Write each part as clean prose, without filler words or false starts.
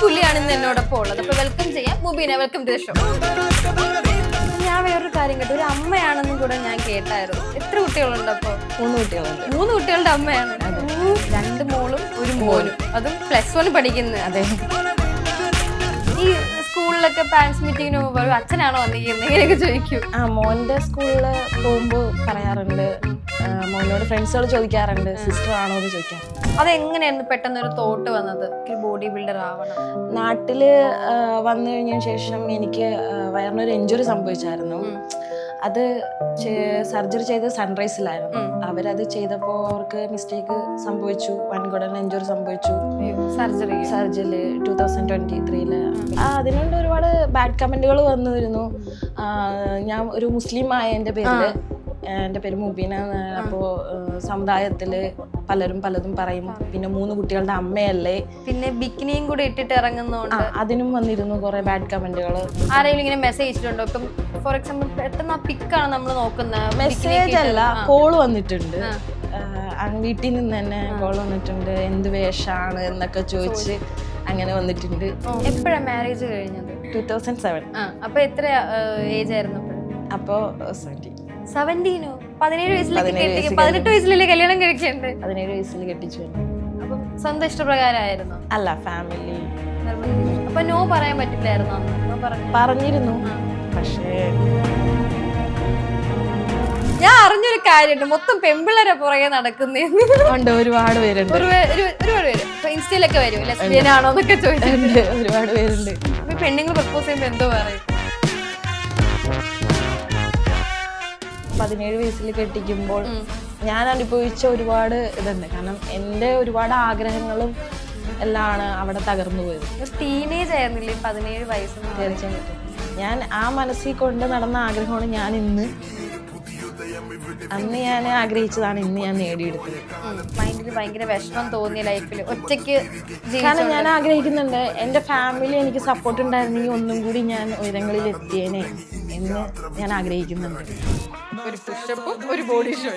പെൺപുലിയാണ് ഇന്ന് എന്നോടൊപ്പം ഉള്ളത്. അപ്പൊ വെൽക്കം ചെയ്യാം Mubeena. Welcome to the show. ഞാൻ വേറൊരു കാര്യം കേട്ടു, ഒരു അമ്മയാണെന്നും കൂടെ ഞാൻ കേട്ടായിരുന്നു. എത്ര കുട്ടികളുണ്ട് അപ്പൊ? 3 കുട്ടികളുണ്ട്. 3 കുട്ടികളുടെ അമ്മയാണ്. 2 മോളും 1 മോനും, അതും +1 പഠിക്കുന്നത്. അതെ. ഈ സ്കൂളിലൊക്കെ പാരന്റ്സ് മീറ്റിങ്ങിന് പോകുമ്പോൾ അച്ഛനാണോ വന്നിരിക്കുന്നത് ഇങ്ങനെയൊക്കെ ചോദിക്കും. മോന്റെ സ്കൂളിൽ പോകുമ്പോ പറയാറുണ്ട്, മോനോട് ഫ്രണ്ട്സുകൾ ചോദിക്കാറുണ്ട് സിസ്റ്റർ ആണോ എന്ന് ചോദിക്കാറുണ്ട്. അതെങ്ങനെയായിരുന്നു പെട്ടെന്നൊരു തോട്ട് വന്നത് ഒരു ബോഡി ബിൽഡർ ആവണം? നാട്ടില് വന്നു കഴിഞ്ഞതിന് ശേഷം എനിക്ക് വയറിനൊരു ഇഞ്ചുറി സംഭവിച്ചായിരുന്നു. അത് സർജറി ചെയ്ത് സൺറൈസിലായിരുന്നു. അവരത് ചെയ്തപ്പോൾ അവർക്ക് മിസ്റ്റേക്ക് സംഭവിച്ചു, വൻകുടലിന് ഇഞ്ചുറി സംഭവിച്ചു. സർജറി 2023 അതിനുകൊണ്ട് ഒരുപാട് ബാഡ് കമന്റുകൾ വന്നിരുന്നു. ഞാൻ ഒരു മുസ്ലിം ആയ എൻ്റെ പേര് മുബീന. അപ്പോൾ സമുദായത്തില് പലരും പലതും പറയും. പിന്നെ 3 കുട്ടികളുടെ അമ്മയല്ലേ, പിന്നെ ബിക്കിനിയും കൂടെ ഇട്ടിട്ട് ഇറങ്ങുന്നോണ്ട് അതിനും വന്നിരുന്നു കുറെ ബാഡ് കമന്റുകൾ. ആരെങ്കിലും ഇങ്ങനെ മെസ്സേജ് ഇട്ടിട്ടുണ്ടോ? ഇപ്പം ഫോർ എക്സാമ്പിൾ പെട്ടെന്ന് ആ പിക്കാണ് നമ്മൾ നോക്കുന്നത്, മെസ്സേജ് അല്ല കോള് വന്നിട്ടുണ്ട്. വീട്ടിൽ നിന്ന് തന്നെ കോള് വന്നിട്ടുണ്ട്, എന്ത് വേഷാണ് എന്നൊക്കെ ചോദിച്ച് അങ്ങനെ വന്നിട്ടുണ്ട്. എപ്പോഴാ മാരേജ് കഴിഞ്ഞത്? 2007. അപ്പൊ എത്ര ഏജ് ആയിരുന്നു? അപ്പോ 17 17 വയസ്സിലേക്ക് 18 വയസ്സിലല്ലേ കല്യാണം കഴിക്കണ്ടേ? 17 വയസ്സിൽ കെട്ടിച്ചു. അപ്പം സ്വന്തം ഇഷ്ടപ്രകാരമായിരുന്നു? അല്ല, ഫാമിലി. അപ്പൊ നോ പറയാൻ പറ്റില്ലായിരുന്നോ? പറഞ്ഞിരുന്നു, പക്ഷേ ഞാൻ അറിഞ്ഞൊരു കാര്യമുണ്ട്, മൊത്തം പെമ്പിള്ളേരെ പുറകെ നടക്കുന്നേന്ന്. ഒരുപാട് പേരുണ്ട്. ഒരുപാട് പേര് ഇൻസ്റ്റയിലൊക്കെ വരും ലെസ്ബിയൻ ആണോ എന്നൊക്കെ ചോദിച്ചിട്ടുണ്ട്. ഒരുപാട് പേരുണ്ട്. അപ്പൊ പെണ്ണുങ്ങൾ പ്രപ്പോസ് ചെയ്യുമ്പോ എന്തോ പറയും? 17 വയസ്സിൽ കെട്ടിക്കുമ്പോൾ ഞാൻ അനുഭവിച്ച ഒരുപാട് ഇതുണ്ട്. കാരണം എൻ്റെ ഒരുപാട് ആഗ്രഹങ്ങളും എല്ലാം അവിടെ തകർന്നു പോയത്. ടീനേജ് ആയിരുന്നില്ലേ 17 വയസ്സ്? തീർച്ചയായിട്ടും ഞാൻ ആ മനസ്സിൽ കൊണ്ട് നടന്ന ആഗ്രഹമാണ് അന്ന് ഞാൻ ആഗ്രഹിച്ചതാണ് ഇന്ന് ഞാൻ നേടിയെടുത്തത്. മൈൻഡിൽ ഭയങ്കര വിഷമം തോന്നിയ ലൈഫിൽ ഒറ്റയ്ക്ക്? കാരണം ഞാൻ ആഗ്രഹിക്കുന്നുണ്ട് എൻ്റെ ഫാമിലി എനിക്ക് സപ്പോർട്ട് ഉണ്ടായിരുന്നെങ്കിൽ ഒന്നും കൂടി ഞാൻ ഉയരങ്ങളിൽ എത്തിയേനെ എന്ന് ഞാൻ ആഗ്രഹിക്കുന്നുണ്ട്. ഒരു പുഷപ്പും ഒരു ബോഡി ഷോ.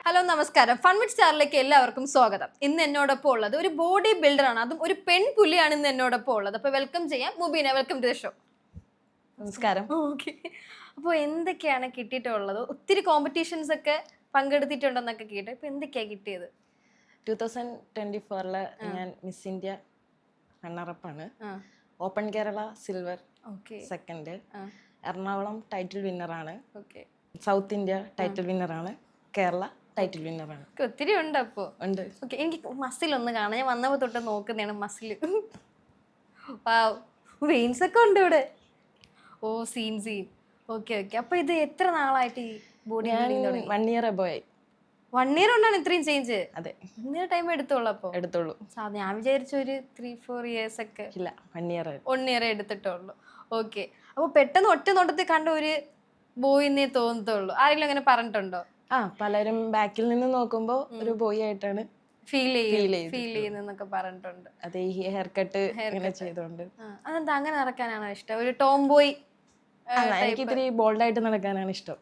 ഹലോ, നമസ്കാരം. ഫൺ വിത്ത് സ്റ്റാറിലേക്ക് എല്ലാവർക്കും സ്വാഗതം. ഇന്ന് എന്നോടൊപ്പം ഉള്ളത് ഒരു ബോഡി ബിൽഡർ ആണ്, അതും ഒരു പെൺപുലിയാണ് ഇന്ന് എന്നോടൊപ്പം ഉള്ളത്. അപ്പൊ വെൽക്കം ചെയ്യാം Mubeena. Welcome to the show. നമസ്കാരം. ഓക്കെ, അപ്പോൾ എന്തൊക്കെയാണ് കിട്ടിയിട്ടുള്ളത്? ഒത്തിരി കോമ്പറ്റീഷൻസ് ഒക്കെ പങ്കെടുത്തിട്ടുണ്ടെന്നൊക്കെ കേട്ടു. ഇപ്പൊ എന്തൊക്കെയാ കിട്ടിയത്? 2024 ഞാൻ മിസ് ഇന്ത്യ റണ്ണറപ്പാണ്. Open Kerala silver second, Ernakulam title വിന്നറാണ്, സൗത്ത് ഇന്ത്യ ടൈറ്റിൽ വിന്നറാണ്, കേരള ടൈറ്റിൽ വിന്നറാണ്. ഒത്തിരി ഉണ്ട്. അപ്പോൾ ഉണ്ട്. ഓക്കെ, എനിക്ക് മസിൽ ഒന്ന് കാണാം. ഞാൻ വന്നപ്പോൾ തൊട്ട് നോക്കുന്നതാണ് മസിൽ. വെയിൻസ് ഒക്കെ ഉണ്ട് ഇവിടെ. ഓ, സീൻ. ഓക്കെ. അപ്പൊ ഇത് എത്ര നാളായിട്ട് ഈ ബോഡി ബിൽഡിംഗ് തുടങ്ങി? 1 year അബോവ്. 1 year കൊണ്ടാണ് ഇത്രയും ചേഞ്ച്? അതെ. 1 year ടൈം എടുത്തോളൂ? അപ്പോൾ എടുത്തോളൂ. ഞാൻ വിചാരിച്ചു ഒരു 3-4 years ഒക്കെ. ഇല്ല, 1 year. 1 year എടുത്തിട്ടുള്ളൂ. ഓക്കെ. അപ്പോൾ പെട്ടെന്ന് ഒറ്റ നോട്ടത്തിൽ കണ്ട ഒരു ബോയിന്നേ തോന്നത്തുള്ളൂ? ആരെങ്കിലും അങ്ങനെ പറഞ്ഞിട്ടുണ്ടോ? പലരും ബാക്കിൽ നിന്ന് നോക്കുമ്പോ ഒരു ബോയ് ആയിട്ടാണ് ഫീൽ ചെയ്യുന്നൊക്കെ പറഞ്ഞിട്ടുണ്ട്. അതെ, ഈ ഹെയർ കട്ട് ചെയ്തോണ്ട്. അതെന്താ അങ്ങനെ നടക്കാനാണോ ഇഷ്ടം? ഒരു ടോം ബോയ്? എനിക്ക് ഇത്തിരി ബോൾഡ് ആയിട്ട് നടക്കാനാണ് ഇഷ്ടം.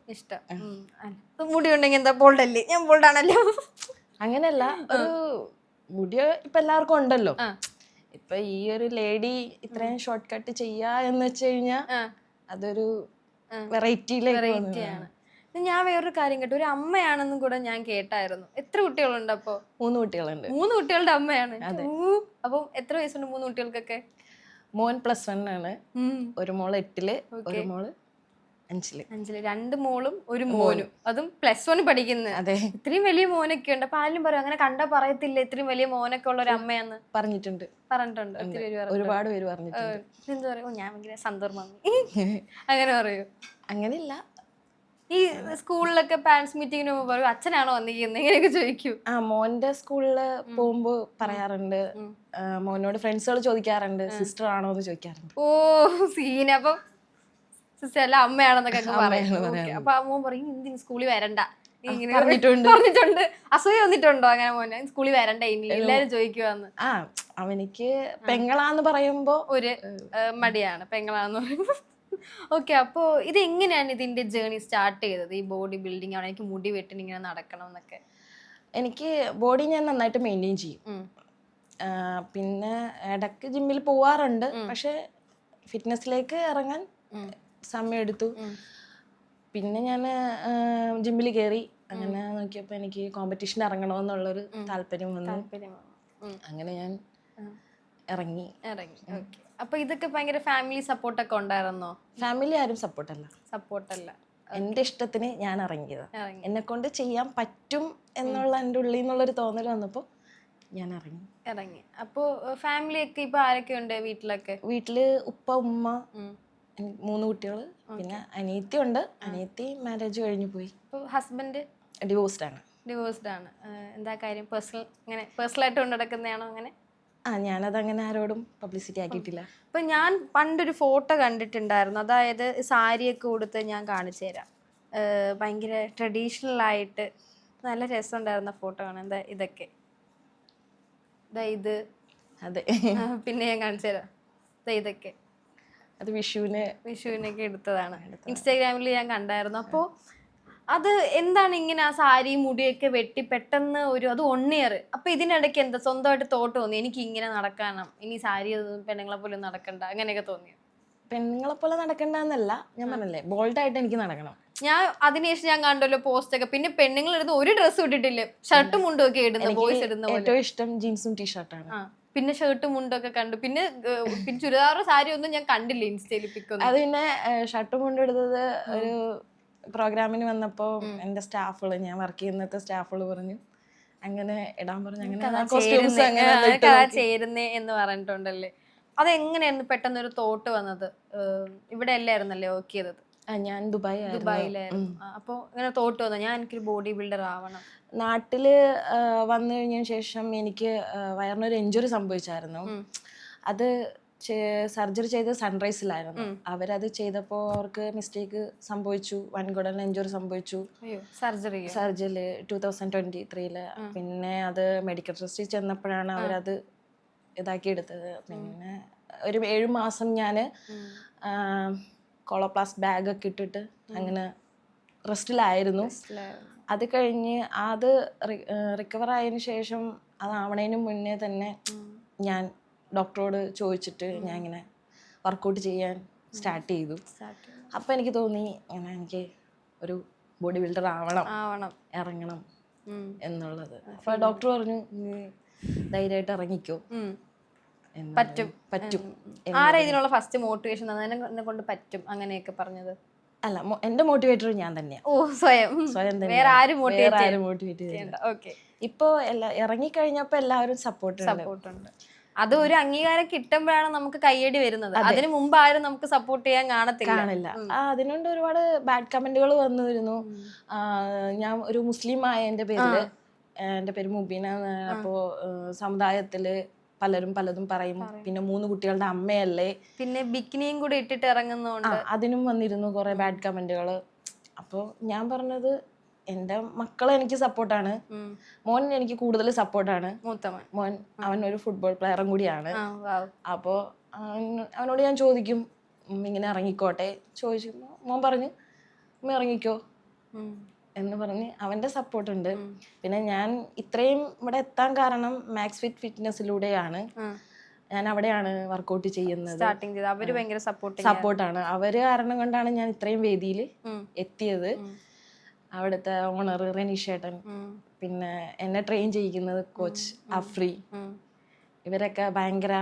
മുടി ഉണ്ടെങ്കിൽ എന്താ ബോൾഡ് അല്ലേ? ഞാൻ ബോൾഡ് ആണല്ലോ. അങ്ങനെയല്ല, ഒരു മുടി ഇപ്പൊ എല്ലാവർക്കും ഉണ്ടല്ലോ. ഇപ്പൊ ഈ ഒരു ലേഡി ഇത്രയും ഷോർട്ട് കട്ട് ചെയ്യാ എന്ന് വെച്ച് കഴിഞ്ഞാ അതൊരു വെറൈറ്റിയാണ്. ഞാൻ വേറൊരു കാര്യം കേട്ടു, ഒരു അമ്മയാണെന്നും കൂടെ ഞാൻ കേട്ടായിരുന്നു. എത്ര കുട്ടികളുണ്ട് അപ്പൊ? 3 കുട്ടികളുണ്ട്. 3 കുട്ടികളുടെ അമ്മയാണ്. അപ്പം എത്ര വയസ്സുണ്ട് 3 കുട്ടികൾക്കൊക്കെ? മോൻ +1 ആണ്, ഒരു മോള് 8ല്, ഒരു മോള് 5ല്. 2 മോളും 1 മോനും, അതും +1 പഠിക്കുന്നത്. അതെ. ഇത്രയും വലിയ മോനൊക്കെ ഉണ്ട്. അപ്പൊ ആരും പറയും അങ്ങനെ കണ്ടാ പറയത്തില്ല ഇത്രയും വലിയ മോനൊക്കെ ഉള്ള ഒരു അമ്മയാന്ന്? പറഞ്ഞിട്ടുണ്ട്. ഒരുപാട് പേര് പറഞ്ഞിട്ടുണ്ട്. എന്താ പറയുക, ഞാൻ ഭയങ്കര സന്തോർ മമ്മി അങ്ങനെ പറയൂ? അങ്ങനെയില്ല. ഈ സ്കൂളിലൊക്കെ പാരന്റ്സ് മീറ്റിങ്ങിന് പോകുമ്പോൾ അച്ഛനാണോ വന്നിരിക്കുന്നത് ഇങ്ങനെയൊക്കെ ചോദിക്കും. മോന്റെ സ്കൂളില് പോകുമ്പോ പറയാറുണ്ട്, മോനോട് ഫ്രണ്ട്സുകൾ ചോദിക്കാറുണ്ട് സിസ്റ്റർ ആണോ എന്ന് ചോദിക്കാറുണ്ട്. ഓ, സീന. അപ്പം സിസ്റ്റർ അല്ല അമ്മയാണെന്നൊക്കെ പറയും. അപ്പൊ മോൻ പറയും ഇന്ത്യൻ സ്കൂളിൽ വരണ്ട പറഞ്ഞിട്ടുണ്ട്. അസൂയ വന്നിട്ടുണ്ടോ അങ്ങനെ മോനെ? സ്കൂളിൽ വരണ്ട ഇനി എല്ലാരും ചോദിക്കുവാന്ന്. അവനിക്ക് പെങ്ങളാന്ന് പറയുമ്പോ ഒരു മടിയാണ്, പെങ്ങളാന്ന് പറയുമ്പോ. ഓക്കെ, അപ്പോ ഇത് എങ്ങനെയാണ് ഇതിന്റെ ജേർണി സ്റ്റാർട്ട് ചെയ്തത്? ഈ ബോഡി ബിൽഡിംഗ് ആണ്, എനിക്ക് മുടി വെട്ടിന് ഇങ്ങനെ നടക്കണം എന്നൊക്കെ. എനിക്ക് ബോഡി ഞാൻ നന്നായിട്ട് മെയിൻറ്റെയിൻ ചെയ്യും. ഉം. പിന്നെ ഇടയ്ക്ക് ജിമ്മിൽ പോവാറുണ്ട്, പക്ഷെ ഫിറ്റ്നസ്സിലേക്ക് ഇറങ്ങാൻ സമയം എടുത്തു. പിന്നെ ഞാൻ ജിമ്മിൽ കയറി. അങ്ങനെ നോക്കിയപ്പോൾ എനിക്ക് കോമ്പറ്റീഷൻ ഇറങ്ങണമെന്നുള്ളൊരു താല്പര്യം വന്നു. അങ്ങനെ ഞാൻ ഇറങ്ങി. ഓക്കെ. അപ്പൊ ഇതൊക്കെ ഭയങ്കര ഫാമിലി സപ്പോർട്ടൊക്കെ ഉണ്ടായിരുന്നോ? ഫാമിലി ആരും സപ്പോർട്ടല്ല. എൻ്റെ ഇഷ്ടത്തിന് ഞാൻ ഇറങ്ങിയത്. എന്നെ കൊണ്ട് ചെയ്യാൻ പറ്റും എന്നുള്ള എൻ്റെ ഉള്ളിൽ നിന്നുള്ളൊരു തോന്നൽ വന്നപ്പോൾ ഞാൻ ഇറങ്ങി. അപ്പോൾ ഫാമിലി ഒക്കെ ഇപ്പൊ ആരൊക്കെ ഉണ്ട് വീട്ടിലൊക്കെ? വീട്ടില് ഉപ്പ, ഉമ്മ, 3 കുട്ടികൾ, പിന്നെ അനിയത്തി ഉണ്ട്. അനിയത്തി മാരേജ് കഴിഞ്ഞു പോയി. ഹസ്ബൻഡ് ഡിവോഴ്സ്ഡ് ആണ്. എന്താ കാര്യം? പേഴ്സണലായിട്ട് കൊണ്ട് നടക്കുന്നതാണോ അങ്ങനെ? ഞാനതങ്ങനെ ആരോടും പബ്ലിസിറ്റി ആക്കിയിട്ടില്ല. ഇപ്പൊ ഞാൻ പണ്ടൊരു ഫോട്ടോ കണ്ടിട്ടുണ്ടായിരുന്നു, അതായത് സാരിയൊക്കെ കൊടുത്ത് ഞാൻ കാണിച്ചു തരാം. ഭയങ്കര ട്രഡീഷണൽ ആയിട്ട് നല്ല രസമുണ്ടായിരുന്ന ഫോട്ടോ ആണ്. എന്താ ഇതൊക്കെ? ഇത് അതെ. പിന്നെ ഞാൻ കാണിച്ചു തരാം. ഇതൊക്കെ അത് വിഷുവിനൊക്കെ എടുത്തതാണ്. ഇൻസ്റ്റാഗ്രാമിൽ ഞാൻ കണ്ടായിരുന്നു. അപ്പോൾ അത് എന്താണ് ഇങ്ങനെ ആ സാരി മുടിയൊക്കെ വെട്ടി പെട്ടെന്ന് അത് 1 ഇയർ. അപ്പൊ ഇതിനിടയ്ക്ക് എന്താ സ്വന്തമായിട്ട് തോട്ട് തോന്നി, എനിക്ക് ഇങ്ങനെ നടക്കണം, ഇനി സാരി പെണ്ണുങ്ങളെ പോലെ നടക്കണ്ട, അങ്ങനെയൊക്കെ തോന്നിയോ? പെണ്ണുങ്ങളെ പോലെ നടക്കണ്ടെന്നല്ല, ഞാൻ പറഞ്ഞല്ലേ ബോൾഡായിട്ട് എനിക്ക് നടക്കണം. ഞാൻ അതിനുശേഷം ഞാൻ കണ്ടല്ലോ പോസ്റ്റ് ഒക്കെ, പിന്നെ പെണ്ണുങ്ങൾ ഇടുന്ന ഒരു ഡ്രസ്സ് ഇട്ടിട്ടില്ല, ഷർട്ടും മുണ്ടും ഒക്കെ ഇടുന്ന ബോയ്സ് ഇടുന്ന ഏറ്റവും ഇഷ്ടം ജീൻസും ടീഷർട്ടാണ്. പിന്നെ ഷർട്ടും മുണ്ടൊക്കെ കണ്ടു. പിന്നെ ചുരിദാറോ സാരി ഒന്നും ഞാൻ കണ്ടില്ല ഇൻസ്റ്റയിൽ പിക്കൊന്നും. അത് പിന്നെ ഷർട്ടും മുണ്ടും എടുത്തത് ഒരു പ്രോഗ്രാമിന് വന്നപ്പോൾ എൻ്റെ സ്റ്റാഫുകൾ, ഞാൻ വർക്ക് ചെയ്യുന്നത്തെ സ്റ്റാഫുകൾ പറഞ്ഞു അങ്ങനെ ഇടാൻ പറഞ്ഞു. അങ്ങനെ ചേരുന്നേ എന്ന് പറഞ്ഞിട്ടുണ്ടല്ലേ. അതെങ്ങനെയായിരുന്നു പെട്ടെന്ന് ഒരു തോട്ട് വന്നത്? ഇവിടെ അല്ലായിരുന്നല്ലേ വർക്ക് ചെയ്തത്? ഞാൻ ദുബായിലായിരുന്നു. അപ്പോൾ ഇങ്ങനെ തോട്ട് വന്നു, എനിക്കൊരു ബോഡി ബിൽഡർ ആവണം. നാട്ടില് വന്നു കഴിഞ്ഞതിന് ശേഷം എനിക്ക് വയറിനൊരു ഇഞ്ചുറി സംഭവിച്ചായിരുന്നു. അത് സർജറി ചെയ്തത് സൺറൈസിലായിരുന്നു. അവരത് ചെയ്തപ്പോൾ അവർക്ക് മിസ്റ്റേക്ക് സംഭവിച്ചു, വൻകുടലിന് ഇഞ്ചുറി സംഭവിച്ചു. സർജറി 2023. പിന്നെ അത് മെഡിക്കൽ ട്രസ്റ്റിൽ ചെന്നപ്പോഴാണ് അവരത് ഇതാക്കിയെടുത്തത്. പിന്നെ ഒരു 7 മാസം ഞാൻ കോളോപ്ലാസ്റ്റ് ബാഗൊക്കെ ഇട്ടിട്ട് അങ്ങനെ റെസ്റ്റിലായിരുന്നു. അത് കഴിഞ്ഞ് അത് റിക്കവർ ആയതിനു ശേഷം അതാവണതിന് മുന്നേ തന്നെ ഞാൻ ഡോക്ടറോട് ചോദിച്ചിട്ട് ഞാൻ ഇങ്ങനെ വർക്കൗട്ട് ചെയ്യാൻ സ്റ്റാർട്ട് ചെയ്തു. അപ്പം എനിക്ക് തോന്നി ഇങ്ങനെ എനിക്ക് ഒരു ബോഡി ബിൽഡർ ആവണം, ഇറങ്ങണം എന്നുള്ളത്. അപ്പോൾ ഡോക്ടർ പറഞ്ഞു ധൈര്യമായിട്ട് ഇറങ്ങിക്കോ, പറ്റും. ആരാ ഇതിനുള്ള ഫസ്റ്റ് മോട്ടിവേഷൻ എന്നെ കൊണ്ട് പറ്റും അങ്ങനെയൊക്കെ പറഞ്ഞത്? അല്ല, എന്റെ മോട്ടിവേറ്റർ ഞാൻ തന്നെയാണ്. സ്വയം വേറെ ആരും മോട്ടിവേറ്റ് ചെയ്യണ്ട. ഇപ്പൊ ഇറങ്ങിക്കഴിഞ്ഞപ്പോ എല്ലാവരും സപ്പോർട്ട് ഉണ്ട്. അത് ഒരു അംഗീകാരം കിട്ടുമ്പോഴാണ് നമുക്ക് കയ്യടി വരുന്നത്. അതിന് മുമ്പ് ആരും നമുക്ക് സപ്പോർട്ട് ചെയ്യാൻ കാണില്ല. അതിനുകൊണ്ട് ഒരുപാട് ബാഡ് കമന്റുകൾ വന്നിരുന്നു. ഞാൻ ഒരു മുസ്ലിം ആയ എന്റെ പേര് മുബീന. അപ്പോ സമുദായത്തില് പലരും പലതും പറയും. പിന്നെ 3 കുട്ടികളുടെ അമ്മയല്ലേ, പിന്നെ ബിക്കിനിയും കൂടി ഇട്ടിട്ട് ഇറങ്ങുന്നോണ്ട് അതിനും വന്നിരുന്നു കുറെ ബാഡ് കമന്റുകൾ. അപ്പോൾ ഞാൻ പറഞ്ഞത് എൻ്റെ മക്കളെ എനിക്ക് സപ്പോർട്ടാണ്, മോൻ എനിക്ക് കൂടുതൽ സപ്പോർട്ടാണ്. മോൻ അവൻ ഒരു ഫുട്ബോൾ പ്ലെയറും കൂടിയാണ്. അപ്പോൾ അവനോട് ഞാൻ ചോദിക്കും ഇങ്ങനെ ഇറങ്ങിക്കോട്ടെ, ചോദിക്കുമ്പോൾ മോൻ പറഞ്ഞു ഇറങ്ങിക്കോ എന്ന് പറഞ്ഞ് അവൻ്റെ സപ്പോർട്ടുണ്ട്. പിന്നെ ഞാൻ ഇത്രയും ഇവിടെ എത്താൻ കാരണം മാക്സ് ഫിറ്റ് ഫിറ്റ്നസ്സിലൂടെയാണ്. ഞാൻ അവിടെയാണ് വർക്കൗട്ട് ചെയ്യുന്നത്. അവര് ഭയങ്കര സപ്പോർട്ടാണ്. അവര് കാരണം കൊണ്ടാണ് ഞാൻ ഇത്രയും വേദിയിൽ എത്തിയത്. അവിടുത്തെ ഓണർ റെനീഷേട്ടൻ, പിന്നെ എന്നെ ട്രെയിൻ ചെയ്യിക്കുന്നത് കോച്ച് അഫ്രി, ഇവരൊക്കെ ഭയങ്കര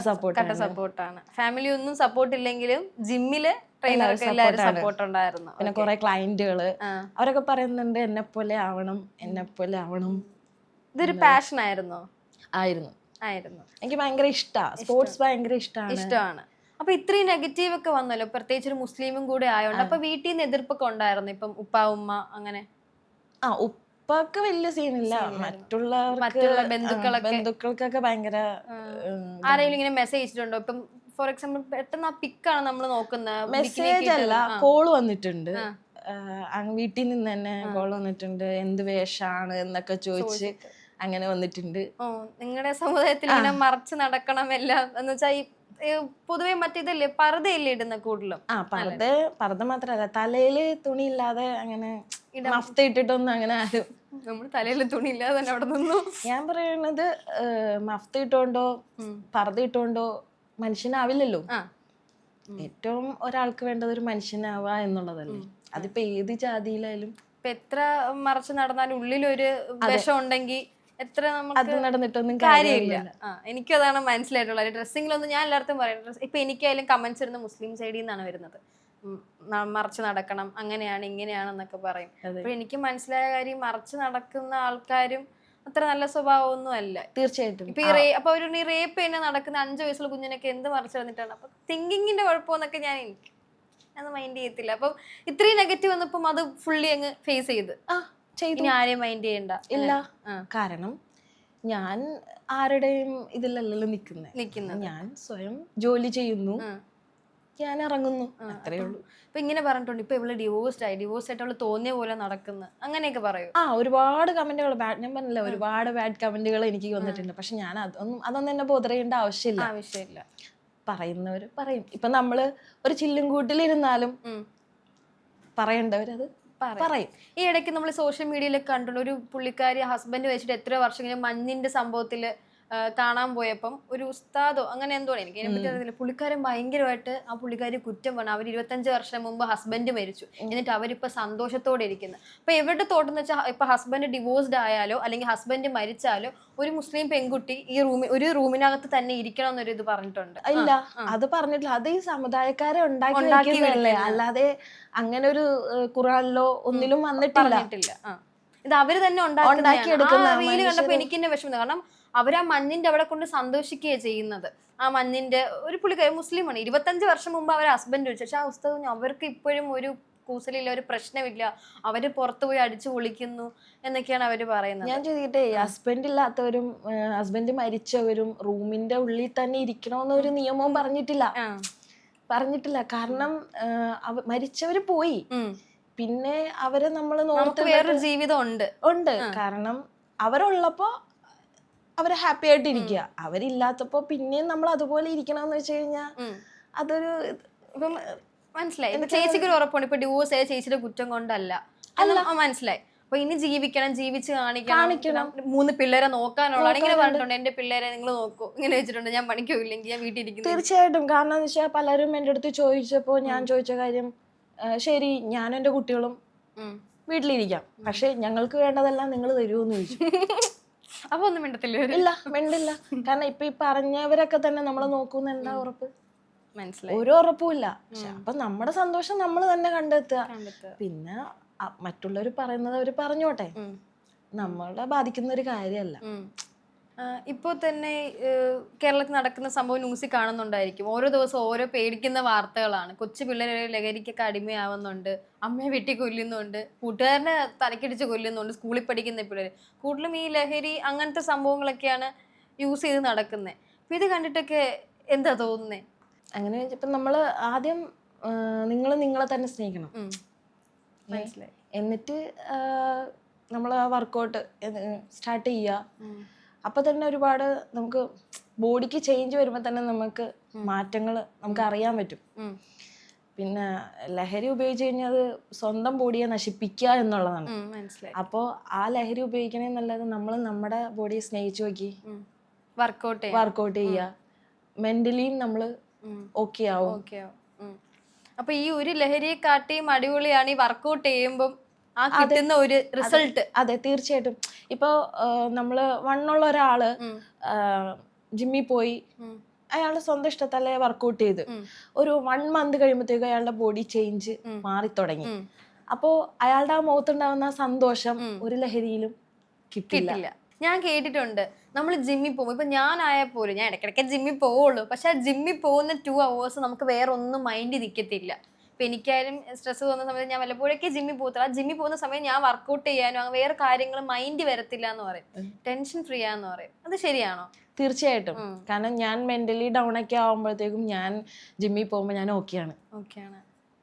സപ്പോർട്ടാണ്. ഫാമിലി ഒന്നും സപ്പോർട്ട് ഇല്ലെങ്കിലും ജിമ്മില് ട്രെയിനർക്ക് എല്ലാവരും സപ്പോർട്ട് ഉണ്ടായിരുന്നു. പിന്നെ കുറെ ക്ലയന്റുകള് അവരൊക്കെ പറയുന്നുണ്ട് എന്നെ പോലെ ആവണം. ഇതൊരു പാഷൻ ആയിരുന്നോ? ആയിരുന്നു. എനിക്ക് ഭയങ്കര ഇഷ്ടമാണ് സ്പോർട്സ്, ഭയങ്കര ഇഷ്ടമാണ്. അപ്പൊ ഇത്രയും നെഗറ്റീവ് ഒക്കെ വന്നല്ലോ, പ്രത്യേകിച്ച് ഒരു മുസ്ലിമും കൂടെ ആയോണ്ട്. അപ്പൊ വീട്ടിൽ നിന്ന് എതിർപ്പൊക്കെ ഉണ്ടായിരുന്നു? ഇപ്പം ഉപ്പ ഉമ്മ അങ്ങനെ? ഉപ്പക്ക് വലിയ സീനില്ല, മറ്റുള്ള ബന്ധുക്കൾക്കൊക്കെ ഭയങ്കര. ആരെങ്കിലും ഇങ്ങനെ മെസ്സേജ് അയച്ചിട്ടുണ്ടോ? ഇപ്പം ഫോർ എക്സാമ്പിൾ പെട്ടെന്ന് ആ പിക്കാണ് നമ്മൾ നോക്കുന്നത്, മെസ്സേജ് അല്ല കോള് വന്നിട്ടുണ്ട്. വീട്ടിൽ നിന്ന് തന്നെ കോൾ വന്നിട്ടുണ്ട്, എന്ത് വേഷാണ് എന്നൊക്കെ ചോദിച്ച് അങ്ങനെ വന്നിട്ടുണ്ട്. നിങ്ങളുടെ സമുദായത്തിൽ ഇങ്ങനെ മറച്ചു നടക്കണം എല്ലാം എന്ന് വെച്ചാൽ പൊതുവെ മറ്റേതല്ലേ പർദ്ദയല്ലേ ഇടുന്ന കൂടുതലും. പർദ്ദ മാത്രല്ല, തലയില് തുണി ഇല്ലാതെ അങ്ങനെ മഫ്ത ഇട്ടിട്ടൊന്നും അങ്ങനെ ആരും. നമ്മൾ തലയിൽ തുണി ഇല്ലാതെ തന്നെ അവിടെ നിന്നു. ഞാൻ പറയണത് മഫ്ത ഇട്ടോണ്ടോ പർദ്ദ ഇട്ടോണ്ടോ മനുഷ്യനാവില്ലല്ലോ. ഏറ്റവും ഒരാൾക്ക് വേണ്ടത് ഒരു മനുഷ്യനാവുക എന്നുള്ളതല്ലേ. അതിപ്പോ ഏത് ജാതിയിലായാലും ഇപ്പൊ എത്ര മറച്ചു നടന്നാലും ഉള്ളിലൊരു വിഷം ഉണ്ടെങ്കിൽ എത്ര നമുക്ക് നടന്നിട്ടൊന്നും കാര്യമില്ല. എനിക്കതാണ് മനസ്സിലായിട്ടുള്ളത്. ഡ്രസ്സിങ്ങിലൊന്നും ഞാൻ എല്ലായിടത്തും പറയുന്നത്, ഇപ്പൊ എനിക്കായാലും കമന്റ്സ് വരുന്ന മുസ്ലിം സൈഡിൽ നിന്നാണ് വരുന്നത്. മറച്ചു നടക്കണം, അങ്ങനെയാണ് ഇങ്ങനെയാണെന്നൊക്കെ പറയും. അപ്പൊ എനിക്ക് മനസ്സിലായ കാര്യം, മറച്ചു നടക്കുന്ന ആൾക്കാരും അത്ര നല്ല സ്വഭാവമൊന്നും അല്ല. തീർച്ചയായിട്ടും. ഇപ്പൊ അപ്പൊ ഒരു റേപ്പ് തന്നെ നടക്കുന്ന 5 വയസ്സുള്ള കുഞ്ഞിനൊക്കെ എന്ത് മറച്ചു നടന്നിട്ടാണ്. അപ്പൊ തിങ്കിങ്ങിന്റെ കുഴപ്പമെന്നൊക്കെ എനിക്ക് അത് മൈൻഡ് ചെയ്യത്തില്ല. അപ്പം ഇത്രയും നെഗറ്റീവ് വന്നപ്പം അത് ഫുള്ളി അങ്ങ് ഫേസ് ചെയ്ത് ഇനി ആരെയും മൈൻഡ് ചെയ്യണ്ട. ഇല്ല, കാരണം ഞാൻ ആരുടെയും ഇതിലല്ലല്ലോ നിൽക്കുന്നത്. ഞാൻ സ്വയം ജോലി ചെയ്യുന്നു, ഞാൻ ഇറങ്ങുന്നു, അത്രേ ഉള്ളൂ. ഇപ്പൊ ഇങ്ങനെ പറഞ്ഞിട്ടുണ്ട്, ഇപ്പൊ ഇവള് ഡിവോഴ്സ്ഡ് ആയിട്ട് അവള് തോന്നിയ പോലെ നടക്കുന്നു, അങ്ങനെയൊക്കെ പറയും. ഒരുപാട് കമന്റുകൾ, ഞാൻ പറഞ്ഞില്ല, ഒരുപാട് ബാഡ് കമന്റുകൾ എനിക്ക് വന്നിട്ടുണ്ട്. പക്ഷെ ഞാൻ അതൊന്നും എന്നെ ബോധറിയേണ്ട ആവശ്യമില്ല. പറയുന്നവര് പറയും. ഇപ്പൊ നമ്മള് ഒരു ചില്ലും കൂട്ടിലിരുന്നാലും പറയേണ്ടവരത് പറയും. ഈ ഇടയ്ക്ക് നമ്മൾ സോഷ്യൽ മീഡിയയിലൊക്കെ കണ്ടുള്ള ഒരു പുള്ളിക്കാരി ഹസ്ബൻഡ് വെച്ചിട്ട് എത്ര വർഷം മഞ്ഞിന്റെ സംഭവത്തില് കാണാൻ പോയപ്പം ഒരു ഉസ്താദോ അങ്ങനെ എന്തോ, എനിക്ക് അതിനെപ്പറ്റി അറിയില്ല, പുള്ളിക്കാരൻ ഭയങ്കരമായിട്ട് ആ പുള്ളിക്കാരി കുറ്റം പറഞ്ഞു. അവർ 25 വർഷം മുമ്പ് ഹസ്ബൻഡ് മരിച്ചു, എന്നിട്ട് അവരിപ്പോ സന്തോഷത്തോടെ ഇരിക്കുന്നു. അപ്പൊ എവിടെ തോട്ടെന്ന് വെച്ചാൽ ഇപ്പൊ ഹസ്ബൻഡ് ഡിവോഴ്സ്ഡ് ആയാലോ അല്ലെങ്കിൽ ഹസ്ബൻഡ് മരിച്ചാലോ ഒരു മുസ്ലിം പെൺകുട്ടി ഈ ഒരു റൂമിനകത്ത് തന്നെ ഇരിക്കണം എന്നൊരു ഇത് പറഞ്ഞിട്ടുണ്ട്. ഇല്ല, അത് പറഞ്ഞിട്ടില്ല. അത് ഈ സമുദായക്കാരെ ഉണ്ടാക്കി, അല്ലാതെ അങ്ങനെ ഒരു ഖുറാനിലോ ഒന്നിലും വന്നിട്ടില്ല. ഇത് അവര് തന്നെ ഉണ്ടാക്കിയെടുക്കുന്ന റീല് കണ്ടപ്പോ എനിക്ക് തന്നെ വിഷമം. കാരണം അവരാ മഞ്ഞിന്റെ അവിടെ കൊണ്ട് സന്തോഷിക്കുകയാണ് ചെയ്യുന്നത്. ആ മഞ്ഞിന്റെ ഒരു പുള്ളിക്കാരി മുസ്ലിമാണ്, 25 വർഷം മുമ്പ് അവർ ഹസ്ബൻഡ് വെച്ചു. പക്ഷെ ആ ഉസ്താദ് അവർക്ക് ഇപ്പോഴും ഒരു കൂസലില്ല, ഒരു പ്രശ്നമില്ല, അവര് പുറത്തു പോയി അടിച്ചു പൊളിക്കുന്നു എന്നൊക്കെയാണ് അവര് പറയുന്നത്. ഞാൻ ചോദിക്കട്ടെ, ഹസ്ബൻഡ് ഇല്ലാത്തവരും ഹസ്ബൻഡ് മരിച്ചവരും റൂമിന്റെ ഉള്ളിൽ തന്നെ ഇരിക്കണമെന്നൊരു നിയമവും പറഞ്ഞിട്ടില്ല. കാരണം മരിച്ചവര് പോയി, പിന്നെ അവരെ നമ്മൾ നമുക്ക് വേറൊരു ജീവിതം ഉണ്ട്. കാരണം അവരുള്ളപ്പോ അവര് ഹാപ്പി ആയിട്ട് ഇരിക്കുക, അവരില്ലാത്തപ്പോ പിന്നെയും നമ്മൾ അതുപോലെ ഇരിക്കണമെന്ന് വെച്ച് കഴിഞ്ഞാൽ അതൊരു ഇപ്പം മനസ്സിലായി. ചേച്ചിക്ക് ഒരു ഉറപ്പുണ്ട്, ഇപ്പൊ ഡിവോഴ്സ് ആയ ചേച്ചിയുടെ കുറ്റം കൊണ്ടല്ല, മനസ്സിലായി. അപ്പൊ ഇനി ജീവിക്കണം, ജീവിച്ച് കാണിക്കണം, 3 പിള്ളേരെ നോക്കാനുള്ള ഇങ്ങനെ പറഞ്ഞിട്ടുണ്ട്. എന്റെ പിള്ളേരെ നിങ്ങൾ നോക്കൂ ഇങ്ങനെ വെച്ചിട്ടുണ്ട്, ഞാൻ പണിക്കോ ഇല്ലെങ്കിൽ ഞാൻ വീട്ടിൽ ഇരിക്കുന്നു. തീർച്ചയായിട്ടും. കാരണം എന്ന് വെച്ചാൽ പലരും എൻ്റെ അടുത്ത് ചോദിച്ചപ്പോ ഞാൻ ചോദിച്ച കാര്യം, ശരി ഞാനും എൻ്റെ കുട്ടികളും വീട്ടിലിരിക്കാം, പക്ഷെ ഞങ്ങൾക്ക് വേണ്ടതെല്ലാം നിങ്ങൾ തരുമോന്ന് ചോദിച്ചു. അപ്പൊ ഒന്നും മിണ്ടത്തില്ല. ഇല്ല, മിണ്ടില്ല. കാരണം ഇപ്പൊ ഈ പറഞ്ഞവരൊക്കെ തന്നെ നമ്മളെ നോക്കുന്ന എന്താ ഉറപ്പ്? മനസ്സിലായി, ഒരു ഉറപ്പുമില്ല. അപ്പൊ നമ്മുടെ സന്തോഷം നമ്മൾ തന്നെ കണ്ടെത്തുക. പിന്നെ മറ്റുള്ളവർ പറയുന്നത് അവര് പറഞ്ഞോട്ടെ, നമ്മളെ ബാധിക്കുന്ന ഒരു കാര്യമല്ല. ഇപ്പോൾ തന്നെ കേരളത്തിൽ നടക്കുന്ന സംഭവം ന്യൂസിൽ കാണുന്നുണ്ടായിരിക്കും. ഓരോ ദിവസവും ഓരോ പേടിക്കുന്ന വാർത്തകളാണ്. കൊച്ചു പിള്ളേരെ ലഹരിക്കൊക്കെ അടിമയാവുന്നുണ്ട്, അമ്മയെ വെട്ടി കൊല്ലുന്നുണ്ട്, കൂട്ടുകാരനെ തലക്കടിച്ച് കൊല്ലുന്നുണ്ട്, സ്കൂളിൽ പഠിക്കുന്ന പിള്ളേർ. കൂടുതലും ഈ ലഹരി അങ്ങനത്തെ സംഭവങ്ങളൊക്കെയാണ് യൂസ് ചെയ്ത് നടക്കുന്നത്. അപ്പം ഇത് കണ്ടിട്ടൊക്കെ എന്താ തോന്നുന്നത്? അങ്ങനെ വെച്ചപ്പോൾ നമ്മൾ ആദ്യം നിങ്ങളെ തന്നെ സ്നേഹിക്കണം. മനസ്സിലായി. എന്നിട്ട് നമ്മൾ വർക്കൗട്ട് സ്റ്റാർട്ട് ചെയ്യുക. അപ്പൊ തന്നെ ഒരുപാട് നമുക്ക് ബോഡിക്ക് ചേഞ്ച് വരുമ്പോൾ തന്നെ നമുക്ക് മാറ്റങ്ങൾ നമുക്ക് അറിയാൻ പറ്റും. പിന്നെ ലഹരി ഉപയോഗിച്ച് കഴിഞ്ഞാൽ അത് സ്വന്തം ബോഡിയെ നശിപ്പിക്കുക എന്നുള്ളതാണ്. അപ്പോൾ ആ ലഹരി ഉപയോഗിക്കണേ നല്ലത് നമ്മൾ നമ്മുടെ ബോഡിയെ സ്നേഹിച്ചു നോക്കി വർക്കൗട്ട് ചെയ്യുക. മെന്റലിയും നമ്മൾ ഓക്കെ ആവും. അപ്പൊ ഈ ഒരു ലഹരിയെ കാട്ടിയും അടിപൊളിയാണ് ഈ വർക്കൗട്ട് ചെയ്യുമ്പോൾ ആ കിട്ടുന്ന ഒരു റിസൾട്ട്. അതെ, തീർച്ചയായിട്ടും. ഇപ്പൊ നമ്മള് വണ്ണുള്ള ഒരാള് ജിമ്മിൽ പോയി, അയാള് സ്വന്തം ഇഷ്ടത്തല്ലേ വർക്കൗട്ട് ചെയ്ത് ഒരു 1 മന്ത് കഴിയുമ്പോഴത്തേക്കും അയാളുടെ ബോഡി ചേഞ്ച് മാറി തുടങ്ങി. അപ്പോ അയാളുടെ ആ മുഖത്തുണ്ടാവുന്ന സന്തോഷം ഒരു ലഹരിയിലും കിട്ടില്ല. ഞാൻ കേട്ടിട്ടുണ്ട്, നമ്മൾ ജിമ്മിൽ പോകും, ഇപ്പൊ ഞാനായാൽ പോലും, ഞാൻ ഇടയ്ക്കിടയ്ക്ക് ജിമ്മിൽ പോവുള്ളൂ, പക്ഷെ ആ ജിമ്മിൽ പോകുന്ന 2 hours നമുക്ക് വേറെ ഒന്നും മൈൻഡ് നിൽക്കത്തില്ല. ഇപ്പൊ എനിക്കായാലും സ്ട്രെസ് തോന്നുന്ന സമയത്ത് ഞാൻ വല്ലപ്പോഴൊക്കെ ജിമ്മിൽ പോകത്തില്ല. ആ ജിമ്മിൽ പോകുന്ന സമയം ഞാൻ വർക്കൗട്ട് ചെയ്യാനോ വേറെ കാര്യങ്ങൾ മൈൻഡ് വരത്തില്ല എന്ന് പറയും, ടെൻഷൻ ഫ്രീ ആന്ന് പറയും. അത് ശരിയാണോ? തീർച്ചയായിട്ടും. കാരണം ഞാൻ മെന്റലി ഡൗൺ ഒക്കെ ആവുമ്പോഴത്തേക്കും ഞാൻ ജിമ്മിൽ പോകുമ്പോൾ ഞാൻ ഓക്കെയാണ്.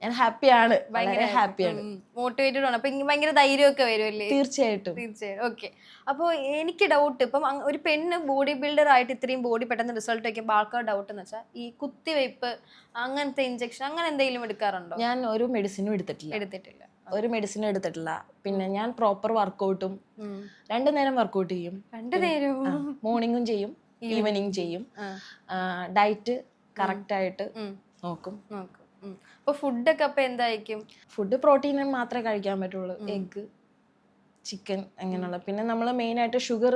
ഞാൻ ഹാപ്പിയാണ്, ഭയങ്കര ഹാപ്പിയാണ്. മോട്ടിവേറ്റഡ് ആണ്. അപ്പൊ ഭയങ്കര ധൈര്യമൊക്കെ വരുമല്ലേ? തീർച്ചയായിട്ടും. ഓക്കെ. അപ്പോൾ എനിക്ക് ഡൗട്ട്, ഇപ്പം ഒരു പെണ്ണ് ബോഡി ബിൽഡർ ആയിട്ട് ഇത്രയും ബോഡി പെട്ടെന്ന് റിസൾട്ട് വയ്ക്കുമ്പോൾ ആൾക്കാർ ഡൗട്ട് എന്ന് വെച്ചാൽ ഈ കുത്തിവയ്പ്പ്, അങ്ങനത്തെ ഇഞ്ചക്ഷൻ, അങ്ങനെ എന്തെങ്കിലും എടുക്കാറുണ്ടോ? ഞാൻ ഒരു മെഡിസിനും എടുത്തിട്ടില്ല. ഒരു മെഡിസിനും എടുത്തിട്ടില്ല. പിന്നെ ഞാൻ പ്രോപ്പർ വർക്കൗട്ടും 2 നേരം വർക്കൗട്ട് ചെയ്യും. 2 നേരം മോർണിംഗും ചെയ്യും, ഈവനിങ് ചെയ്യും. ഡയറ്റ് കറക്റ്റ് ആയിട്ട് നോക്കും. അപ്പൊ ഫുഡൊക്കെ അപ്പൊ എന്തായിരിക്കും? ഫുഡ് പ്രോട്ടീൻ മാത്രമേ കഴിക്കാൻ പറ്റുള്ളൂ. എഗ്ഗ്, ചിക്കൻ അങ്ങനെയുള്ള. പിന്നെ നമ്മൾ മെയിൻ ആയിട്ട് ഷുഗർ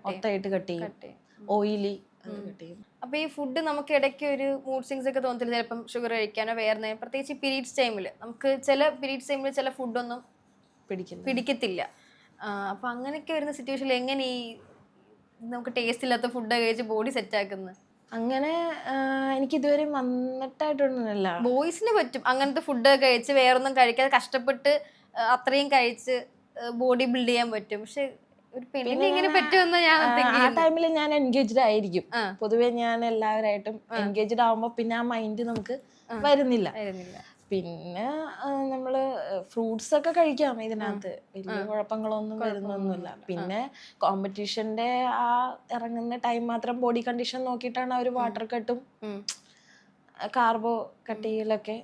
മൊത്തമായിട്ട് കട്ട് ചെയ്യും, ഓയിലി കട്ട് ചെയ്യും. അപ്പൊ ഈ ഫുഡ് നമുക്ക് ഇടയ്ക്ക് ഒരു മൂഡ് സ്വിങ്സ് ഒക്കെ തോന്നത്തില്ല, ചിലപ്പം ഷുഗർ കഴിക്കാനോ വേറെ, പ്രത്യേകിച്ച് പീരീഡ്സ് ടൈമിൽ നമുക്ക് ചില പീരീഡ്സ് ടൈമിൽ ചില ഫുഡൊന്നും പിടിക്കത്തില്ല. അപ്പൊ അങ്ങനെയൊക്കെ വരുന്ന സിറ്റുവേഷനിൽ എങ്ങനെ ഈ നമുക്ക് ടേസ്റ്റ് ഇല്ലാത്ത ഫുഡ് കഴിച്ച് ബോഡി സെറ്റ് ആക്കുന്നത്? അങ്ങനെ എനിക്ക് ഇതുവരെ വന്നിട്ടായിട്ടൊന്നുമില്ല. ബോയ്സിന് പറ്റും അങ്ങനത്തെ ഫുഡ് കഴിച്ച് വേറൊന്നും കഴിക്കാതെ കഷ്ടപ്പെട്ട് അത്രയും കഴിച്ച് ബോഡി ബിൽഡ് ചെയ്യാൻ പറ്റും. പക്ഷെ ഒരു പെണ്ണിന് ഇങ്ങനെ പറ്റുമെന്ന് ഞാൻ ആ ടൈമിൽ ഞാൻ എൻഗേജ്ഡ് ആയിരിക്കും. പൊതുവെ ഞാൻ എല്ലാവരായിട്ടും എൻഗേജ്ഡ് ആവുമ്പോ പിന്നെ ആ മൈൻഡ് നമുക്ക് വരുന്നില്ല. പിന്നെ നമ്മള് ഫ്രൂട്ട്സ് ഒക്കെ കഴിക്കാം ഇതിനകത്ത്, വലിയ കുഴപ്പങ്ങളൊന്നും വരുന്നൊന്നുമില്ല. പിന്നെ കോമ്പറ്റീഷന്റെ ആ ഇറങ്ങുന്ന ടൈം മാത്രം ബോഡി കണ്ടീഷൻ നോക്കിയിട്ടാണ് അവർ വാട്ടർ കട്ടും കാർബോ കട്ട് ചെയ്യലൊക്കെ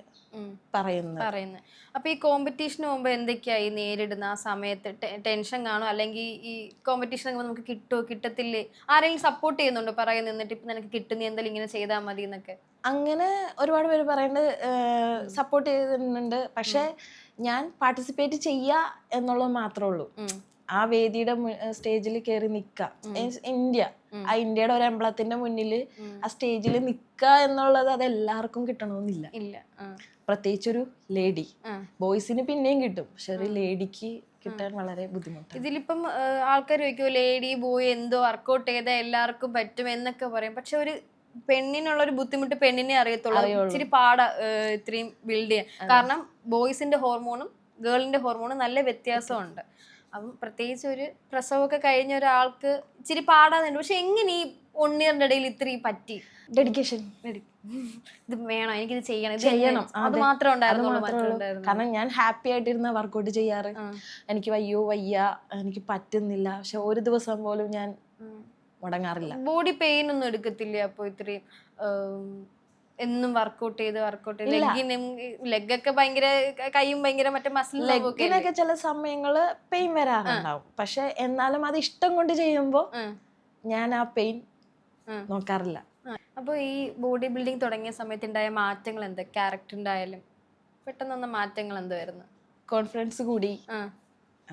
പറയുന്നത്. അപ്പൊ ഈ കോമ്പറ്റീഷന് പോകുമ്പോ എന്തൊക്കെയായി നേരിടുന്ന ആ സമയത്ത്? ടെൻഷൻ കാണോ, അല്ലെങ്കിൽ ഈ കോമ്പറ്റീഷൻ നമുക്ക് കിട്ടുമോ കിട്ടത്തില്ലേ? ആരെങ്കിലും സപ്പോർട്ട് ചെയ്യുന്നുണ്ടോ പറയാൻ നിന്നിട്ട് ഇപ്പൊ നിനക്ക് കിട്ടുന്ന എന്തായാലും ഇങ്ങനെ ചെയ്താൽ മതി എന്നൊക്കെ? അങ്ങനെ ഒരുപാട് പേര് പറയുന്നത് സപ്പോർട്ട് ചെയ്തിട്ടുണ്ട്. പക്ഷെ ഞാൻ പാർട്ടിസിപ്പേറ്റ് ചെയ്യുക എന്നുള്ളത് മാത്രമേ ഉള്ളൂ. ആ വേദിയുടെ സ്റ്റേജിൽ കയറി നിൽക്കുക, ആ ഇന്ത്യയുടെ ഒരു എംബ്ലത്തിന്റെ മുന്നിൽ ആ സ്റ്റേജിൽ നിൽക്കുക എന്നുള്ളത് അത് എല്ലാവർക്കും കിട്ടണമെന്നില്ല. പ്രത്യേകിച്ചൊരു ലേഡി. ബോയ്സിന് പിന്നെയും കിട്ടും, പക്ഷെ ഒരു ലേഡിക്ക് കിട്ടാൻ വളരെ ബുദ്ധിമുട്ടാണ്. ഇതിലിപ്പം ആൾക്കാർ ചോദിക്കും ലേഡി ബോയ് എന്തോ വർക്കൗട്ട് ചെയ്താൽ എല്ലാവർക്കും പറ്റും എന്നൊക്കെ പറയും. പക്ഷെ ഒരു പെണ്ണിനുള്ള ഒരു ബുദ്ധിമുട്ട് പെണ്ണിനെ അറിയത്തുള്ളൂ. ഇച്ചിരി പാടാ ഇത്രയും ബിൽഡ് ചെയ്യാൻ. കാരണം ബോയ്സിന്റെ ഹോർമോണും ഗേളിന്റെ ഹോർമോണും നല്ല വ്യത്യാസമുണ്ട്. അപ്പം പ്രത്യേകിച്ച് ഒരു പ്രസവമൊക്കെ കഴിഞ്ഞ ഒരാൾക്ക് ഇച്ചിരി പാടാന്നുണ്ട്. പക്ഷെ എങ്ങനെ ഈ 1 ഇയറിന്റെ ഇടയിൽ ഇത്രയും പറ്റി? ഡെഡിക്കേഷൻ. ഇത് വേണം, എനിക്കിത് ചെയ്യണം, അത് മാത്രമേ ഉണ്ടായിരുന്നുള്ളൂ. കാരണം ഞാൻ ഹാപ്പി ആയിട്ടിരുന്ന വർക്കൗട്ട് ചെയ്യാറ്. എനിക്ക് വയ്യ, എനിക്ക് പറ്റുന്നില്ല, പക്ഷെ ഒരു ദിവസം പോലും ഞാൻ മുടങ്ങാറില്ല. ബോഡി പെയിൻ ഒന്നും എടുക്കത്തില്ല? അപ്പൊ ഇത്രയും എന്നും വർക്കൗട്ട് ചെയ്ത് ലെഗൊക്കെ ഭയങ്കര, കൈയും ഭയങ്കര മറ്റേ ലെഗിനൊക്കെ ചില സമയങ്ങള് പെയിൻ വരാറുണ്ടാവും. പക്ഷെ എന്നാലും അത് ഇഷ്ടം കൊണ്ട് ചെയ്യുമ്പോ ഞാൻ ആ പെയിൻ നോക്കാറില്ല. അപ്പൊ ഈ ബോഡി ബിൽഡിംഗ് തുടങ്ങിയ സമയത്ത് ഉണ്ടായ മാറ്റങ്ങൾ എന്താ? ക്യാരക്ടറിന്റെ പെട്ടെന്ന് വന്ന മാറ്റങ്ങൾ എന്തായിരുന്നു? കോൺഫിഡൻസ് കൂടി,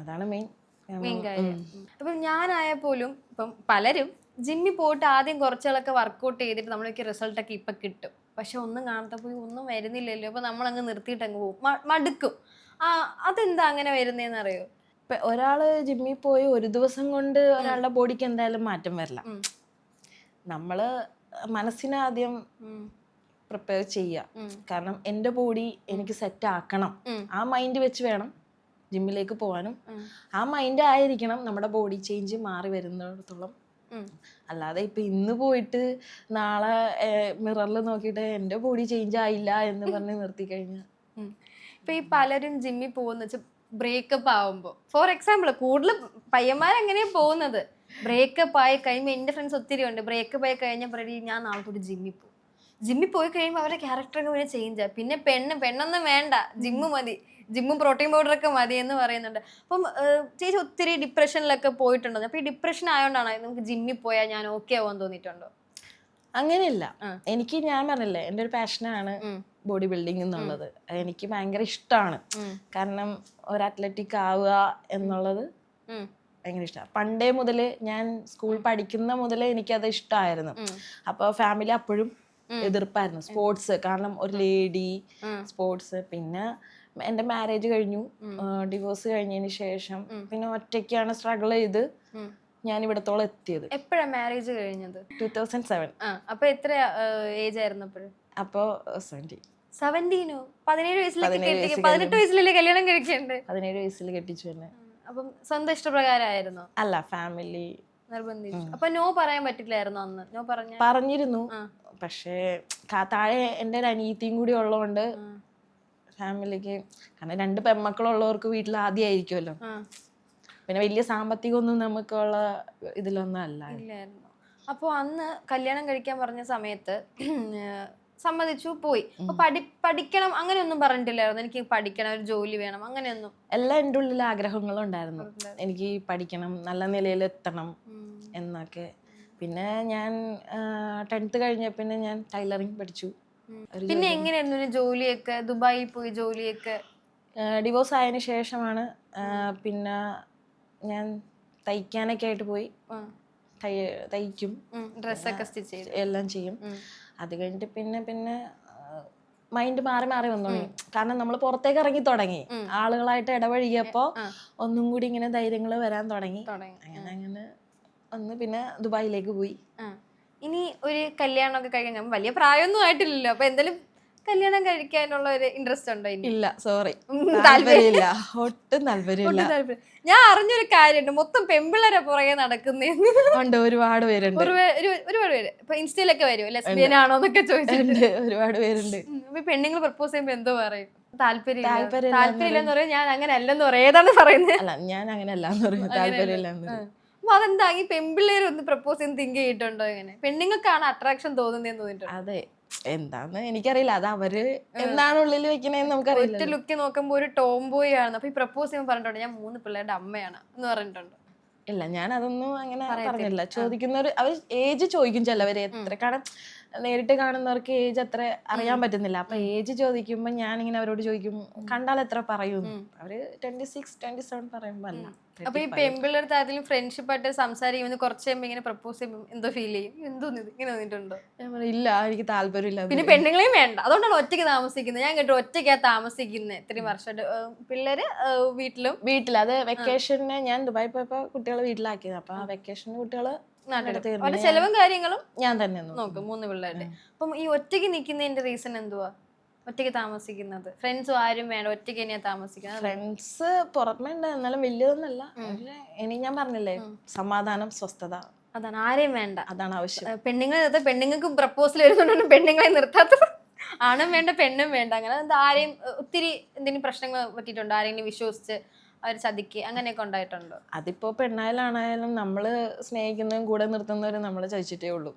അതാണ് മെയിൻ കാര്യം. അപ്പം ഞാനായ പോലും ഇപ്പം പലരും ജിമ്മിൽ പോയിട്ട് ആദ്യം കുറച്ചുകളൊക്കെ വർക്കൗട്ട് ചെയ്തിട്ട് നമ്മളൊക്കെ റിസൾട്ടൊക്കെ ഇപ്പം കിട്ടും. പക്ഷെ ഒന്നും കാണാത്തപ്പോൾ ഒന്നും വരുന്നില്ലല്ലോ, അപ്പൊ നമ്മളങ്ങ് നിർത്തിയിട്ട് അങ്ങ് പോകും, മടുക്കും. അതെന്താ അങ്ങനെ വരുന്നതെന്ന് അറിയോ? ഇപ്പൊ ഒരാള് ജിമ്മിൽ പോയി ഒരു ദിവസം കൊണ്ട് ഒരാളുടെ ബോഡിക്ക് എന്തായാലും മാറ്റം വരില്ല. നമ്മള് മനസ്സിനെ ആദ്യം പ്രിപ്പയർ ചെയ്യുക. കാരണം എൻ്റെ ബോഡി എനിക്ക് സെറ്റ് ആക്കണം, ആ മൈൻഡ് വെച്ച് വേണം ജിമ്മിലേക്ക് പോകാനും. ആ മൈൻഡ് ആയിരിക്കണം നമ്മുടെ ബോഡി ചേഞ്ച് മാറി വരുന്നിടത്തോളം. അല്ലാതെ ഇപ്പൊ ഇന്ന് പോയിട്ട് നാളെ മിററിൽ നോക്കിയിട്ട് എൻ്റെ ബോഡി ചേഞ്ച് ആയില്ല എന്ന് പറഞ്ഞ് നിർത്തി കഴിഞ്ഞാൽ. ഇപ്പൊ ഈ പലരും ജിമ്മിൽ പോകുന്ന വെച്ചാൽ ബ്രേക്കപ്പ് ആവുമ്പോൾ, ഫോർ എക്സാമ്പിൾ കൂടുതൽ പയ്യന്മാരെങ്ങനെയാ പോകുന്നത്, ബ്രേക്കപ്പ് ആയി കഴിയുമ്പോൾ എൻ്റെ ഫ്രണ്ട്സ് ഒത്തിരി ഉണ്ട്, ബ്രേക്കപ്പ് ആയി കഴിഞ്ഞാൽ പറയും ഞാൻ നാളെ തൊട്ട് ജിമ്മിൽ പോയി കഴിയുമ്പോൾ അവരുടെ ക്യാരക്ടറൊക്കെ പിന്നെ ചേഞ്ച് ആയി. പിന്നെ പെണ്ണൊന്നും വേണ്ട, ജിമ്മ് മതി, ജിമ്മും പ്രോട്ടീൻ പൗഡറൊക്കെ മതി എന്ന് പറയുന്നുണ്ട്. അപ്പം ചേച്ചി ഒത്തിരി ഡിപ്രഷനിലൊക്കെ പോയിട്ടുണ്ടോ? അപ്പൊ ഈ ഡിപ്രഷൻ ആയതുകൊണ്ടാണോ നമുക്ക് ജിമ്മിൽ പോയാൽ ഞാൻ ഓക്കെ ആവാൻ തോന്നിയിട്ടുണ്ടോ? അങ്ങനെയല്ല, എനിക്ക് ഞാൻ പറഞ്ഞില്ലേ എൻ്റെ ഒരു പാഷനാണ് ബോഡി ബിൽഡിംഗ് എന്നുള്ളത്. എനിക്ക് ഭയങ്കര ഇഷ്ടമാണ്. കാരണം ഒരു അത്ലറ്റിക് ആവുക എന്നുള്ളത് ഭയങ്കര ഇഷ്ടമാണ്. പണ്ടേ മുതൽ ഞാൻ സ്കൂൾ പഠിക്കുന്ന മുതലേ എനിക്കത് ഇഷ്ടമായിരുന്നു. അപ്പോൾ ഫാമിലി അപ്പോഴും എതിർപ്പായിരുന്നു സ്പോർട്സ്, കാരണം ഒരു ലേഡി സ്പോർട്സ്. പിന്നെ എൻ്റെ മാരേജ് കഴിഞ്ഞു, ഡിവോഴ്സ് കഴിഞ്ഞതിന് ശേഷം പിന്നെ ഒറ്റയ്ക്കാണ് സ്ട്രഗിൾ ചെയ്ത് ഞാൻ ഇവിടത്തോളം എത്തിയത്. എപ്പോഴാണ് മാരേജ് കഴിഞ്ഞത്? 2007. അപ്പൊ എത്ര ഏജ് ആയിരുന്നു അപ്പോഴും? അപ്പോ 17. 17? 17 വയസ്സിലേക്ക് 18 വയസ്സിലല്ലേ കല്യാണം കഴിക്കണ്ടേ? 17 വയസ്സിൽ കെട്ടിച്ചു തന്നെ. അപ്പം സ്വന്തം ഇഷ്ടപ്രകാരമായിരുന്നോ? അല്ല, ഫാമിലി നിർബന്ധിച്ചു. അപ്പൊ നോ പറയാൻ പറ്റില്ലായിരുന്നു അന്ന്? നോ പറഞ്ഞിരുന്നു, പക്ഷേ താഴെ എൻ്റെ ഒരു അനിയത്തിയും കൂടി ഉള്ളതുകൊണ്ട് ഫാമിലിക്ക്, കാരണം 2 പെൺമക്കളുള്ളവർക്ക് വീട്ടിൽ ആദ്യമായിരിക്കുമല്ലോ. പിന്നെ വലിയ സാമ്പത്തികമൊന്നും നമുക്കുള്ള ഇതിലൊന്നും അല്ല. ഇല്ലായിരുന്നു. അപ്പോൾ അന്ന് കല്യാണം കഴിക്കാൻ പറഞ്ഞ സമയത്ത് സമ്മതിച്ചു പോയി. അപ്പൊ പഠിക്കണം അങ്ങനെയൊന്നും പറഞ്ഞിട്ടില്ലായിരുന്നു, എനിക്ക് പഠിക്കണം, ഒരു ജോലി വേണം, അങ്ങനെയൊന്നും? എല്ലാം എൻ്റെ ഉള്ളിൽ ആഗ്രഹങ്ങളും ഉണ്ടായിരുന്നു. എനിക്ക് പഠിക്കണം, നല്ല നിലയിൽ എത്തണം എന്നൊക്കെ. പിന്നെ ഞാൻ 10th കഴിഞ്ഞ പിന്നെ ഞാൻ ടൈലറിങ് പഠിച്ചു. പിന്നെ എങ്ങനെയായിരുന്നു ഒരു ജോലിയൊക്കെ, ദുബായിൽ പോയി ജോലിയൊക്കെ? ഡിവോഴ്സ് ആയതിനു ശേഷമാണ് പിന്നെ ഞാൻ തയ്ക്കാനൊക്കെ ആയിട്ട് പോയി. തയ്ക്കും, ഡ്രസ്സൊക്കെ സ്റ്റിച്ച് ചെയ്ത് എല്ലാം ചെയ്യും. അത് കഴിഞ്ഞിട്ട് പിന്നെ മൈൻഡ് മാറി വന്നു തുടങ്ങി. കാരണം നമ്മൾ പുറത്തേക്ക് ഇറങ്ങി തുടങ്ങി, ആളുകളായിട്ട് ഇടപഴകിയപ്പോ ഒന്നും കൂടി ഇങ്ങനെ ധൈര്യങ്ങൾ വരാൻ തുടങ്ങി. അങ്ങനെ വന്ന് പിന്നെ ദുബായിലേക്ക് പോയി. ഇനി ഒരു കല്യാണമൊക്കെ കഴിക്കാൻ വലിയ പ്രായമൊന്നും ആയിട്ടില്ലല്ലോ, അപ്പൊ എന്തായാലും കല്യാണം കഴിക്കാനുള്ള ഒരു ഇൻട്രസ്റ്റ് ഉണ്ടോ? ഇല്ല, സോറി, താല്പര്യമില്ല, ഒട്ടും താല്പര്യമില്ല. ഞാൻ അറിഞ്ഞൊരു കാര്യമുണ്ട്, മൊത്തം പെമ്പിള്ളേരെ പുറകെ നടക്കുന്നേന്ന്. ഒരുപാട് പേരുണ്ട്, ഒരുപാട് പേര്. ഇപ്പൊ ഇൻസ്റ്റയിലൊക്കെ വരും ലെസ്ബിയൻ ആണോ എന്നൊക്കെ ചോദിച്ചിട്ടുണ്ട്. ഒരുപാട് പേരുണ്ട്. ഇപ്പൊ പെണ്ണുങ്ങൾ പ്രപ്പോസ് ചെയ്യുമ്പോ എന്തോ പറയും? താല്പര്യമില്ലെന്ന് പറയും. ഞാൻ അങ്ങനെ അല്ലെന്ന് പറയും. ഏതാണ് പറയുന്നത്? അല്ല, ഞാൻ അങ്ങനെ അല്ലാന്ന് പറയും, താല്പര്യമില്ല. അപ്പൊ അതെന്താ ഈ പെമ്പിള്ളേർ ഒന്ന് പ്രപ്പോസ് ചെയ്ത് തിങ്ക് ചെയ്തിട്ടുണ്ടോ? ഇങ്ങനെ പെണ്ണുങ്ങൾക്കാണ് അട്രാക്ഷൻ തോന്നുന്നതെന്ന് തോന്നിയിട്ടുണ്ട്. അതെ, എന്താന്ന് എനിക്കറിയില്ല, അത് അവര് എന്താണ് ഉള്ളിൽ വെക്കണേന്ന് നമുക്കറിയില്ല. ഒറ്റ ലുക്ക് നോക്കുമ്പോ ഒരു ടോം ബോയ് ആണ്. അപ്പൊ ഈ പ്രപ്പോസ് ചെയ്യുമ്പോൾ പറഞ്ഞിട്ടുണ്ട് ഞാൻ 3 പിള്ളേരുടെ അമ്മയാണ് എന്ന് പറഞ്ഞിട്ടുണ്ട്? ഇല്ല, ഞാൻ അതൊന്നും അങ്ങനെ പറഞ്ഞില്ല. ചോദിക്കുന്നവര് അവർ ഏജ് ചോദിക്കും ചിലവര്. എത്ര കാരണം നേരിട്ട് കാണുന്നവർക്ക് ഏജ് അത്ര അറിയാൻ പറ്റുന്നില്ല. അപ്പൊ ഏജ് ചോദിക്കുമ്പോ ഞാനിങ്ങനെ അവരോട് ചോദിക്കും, കണ്ടാൽ എത്ര പറയും? അവര് 26, 27 പറയുമ്പോ അല്ല. അപ്പൊ ഈ പെമ്പിള്ളേർക്ക് ആരെങ്കിലും ഫ്രണ്ട്ഷിപ്പ് ആയിട്ട് സംസാരിക്കുമ്പോൾ കുറച്ച് കഴിയുമ്പോൾ ഇങ്ങനെ പ്രപ്പോസ് ചെയ്യുമ്പോൾ എന്തോ ഫീൽ ചെയ്യും? എന്തോന്ന് ഇങ്ങനെ തോന്നിയിട്ടുണ്ടോ? ഞാൻ പറയും ഇല്ല, എനിക്ക് താല്പര്യമില്ല. പിന്നെ പെണ്ണുങ്ങളെയും വേണ്ട, അതുകൊണ്ടാണ് ഒറ്റയ്ക്ക് താമസിക്കുന്നത്. ഞാൻ കേട്ടു ഒറ്റയ്ക്കാ താമസിക്കുന്നത് ഇത്രയും വർഷമായിട്ട്. പിള്ളേര് വീട്ടിൽ അത് വെക്കേഷന് ഞാൻ ദുബായി പോയപ്പോ കുട്ടികളെ വീട്ടിലാക്കിയത്. അപ്പൊ ആ വെക്കേഷന് കുട്ടികള് അവരുടെ ചെലവും കാര്യങ്ങളും ഞാൻ തന്നെ നോക്കും, 3 പിള്ളേരുടെ. അപ്പം ഈ ഒറ്റയ്ക്ക് നിൽക്കുന്നതിന്റെ റീസൺ എന്തുവാ? ഒറ്റയ്ക്ക് താമസിക്കുന്നത് ഫ്രണ്ട്സും ആരും വേണ്ട, ഒറ്റയ്ക്ക് തന്നെയാ താമസിക്കുന്നത്? ഫ്രണ്ട്സ് പുറമേ ഉണ്ട്, എന്നാലും വലിയതൊന്നല്ല. ഇനി ഞാൻ പറഞ്ഞില്ലേ, സമാധാനം, സ്വസ്ഥത, അതാണ്, ആരെയും വേണ്ട, അതാണ് ആവശ്യം. പെണ്ണുങ്ങൾക്ക് പ്രപ്പോസൽ വരുന്നുണ്ട്, പെണ്ണുങ്ങളെ നിർത്താത്തത്. ആണും വേണ്ട പെണ്ണും വേണ്ട, അങ്ങനെ ആരെയും ഒത്തിരി എന്തെങ്കിലും പ്രശ്നങ്ങൾ പറ്റിയിട്ടുണ്ടോ? ആരെങ്കിലും വിശ്വസിച്ച് അവർ ചതിക്ക് അങ്ങനെയൊക്കെ ഉണ്ടായിട്ടുണ്ടോ? അതിപ്പോ പെണ്ണായാലും നമ്മള് സ്നേഹിക്കുന്നതും കൂടെ നിർത്തുന്നവരും നമ്മള് ചതിച്ചിട്ടേ ഉള്ളൂ.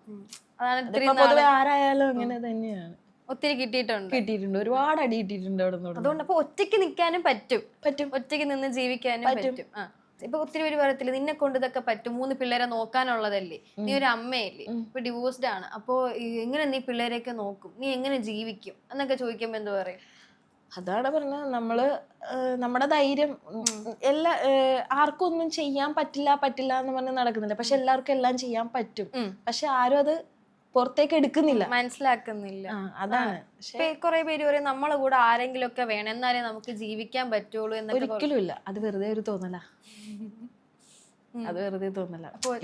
പൊതുവെ ആരായാലും അങ്ങനെ തന്നെയാണ്. ഒത്തിരി കിട്ടിയിട്ടുണ്ട്, ഒരുപാട് അടി കിട്ടിയിട്ടുണ്ട് അവിടെ. അതുകൊണ്ട് അപ്പൊ ഒറ്റയ്ക്ക് നിൽക്കാനും പറ്റും, ഒറ്റയ്ക്ക് നിന്ന് ജീവിക്കാനും പറ്റും. ഇപ്പൊ ഒത്തിരി പേര് പറയത്തില്ല നിന്നെ കൊണ്ട് ഇതൊക്കെ പറ്റും, 3 പിള്ളേരെ നോക്കാനുള്ളതല്ലേ, നീ ഒരു അമ്മയല്ലേ, ഇപ്പൊ ഡിവോഴ്സ്ഡ് ആണ്, അപ്പൊ എങ്ങനെ നീ പിള്ളേരെയൊക്കെ നോക്കും, നീ എങ്ങനെ ജീവിക്കും എന്നൊക്കെ ചോദിക്കുമ്പോ എന്തോ പറയും? അതാണ് പറഞ്ഞത്, നമ്മള് നമ്മുടെ ധൈര്യം ആർക്കും ഒന്നും ചെയ്യാൻ പറ്റില്ല എന്ന് പറഞ്ഞ് നടക്കുന്നില്ല. പക്ഷെ എല്ലാവർക്കും എല്ലാം ചെയ്യാൻ പറ്റും. പക്ഷെ ആരും അത് പുറത്തേക്ക് എടുക്കുന്നില്ല, മനസ്സിലാക്കുന്നില്ല. അതാണ്. കുറെ പേര് പറയും നമ്മളെ കൂടെ ആരെങ്കിലും ഒക്കെ വേണം, എന്നാലേ നമുക്ക് ജീവിക്കാൻ പറ്റുള്ളൂ എന്നൊക്കെ. ഒരിക്കലും ഇല്ല, അത് വെറുതെ ഒരു തോന്നല.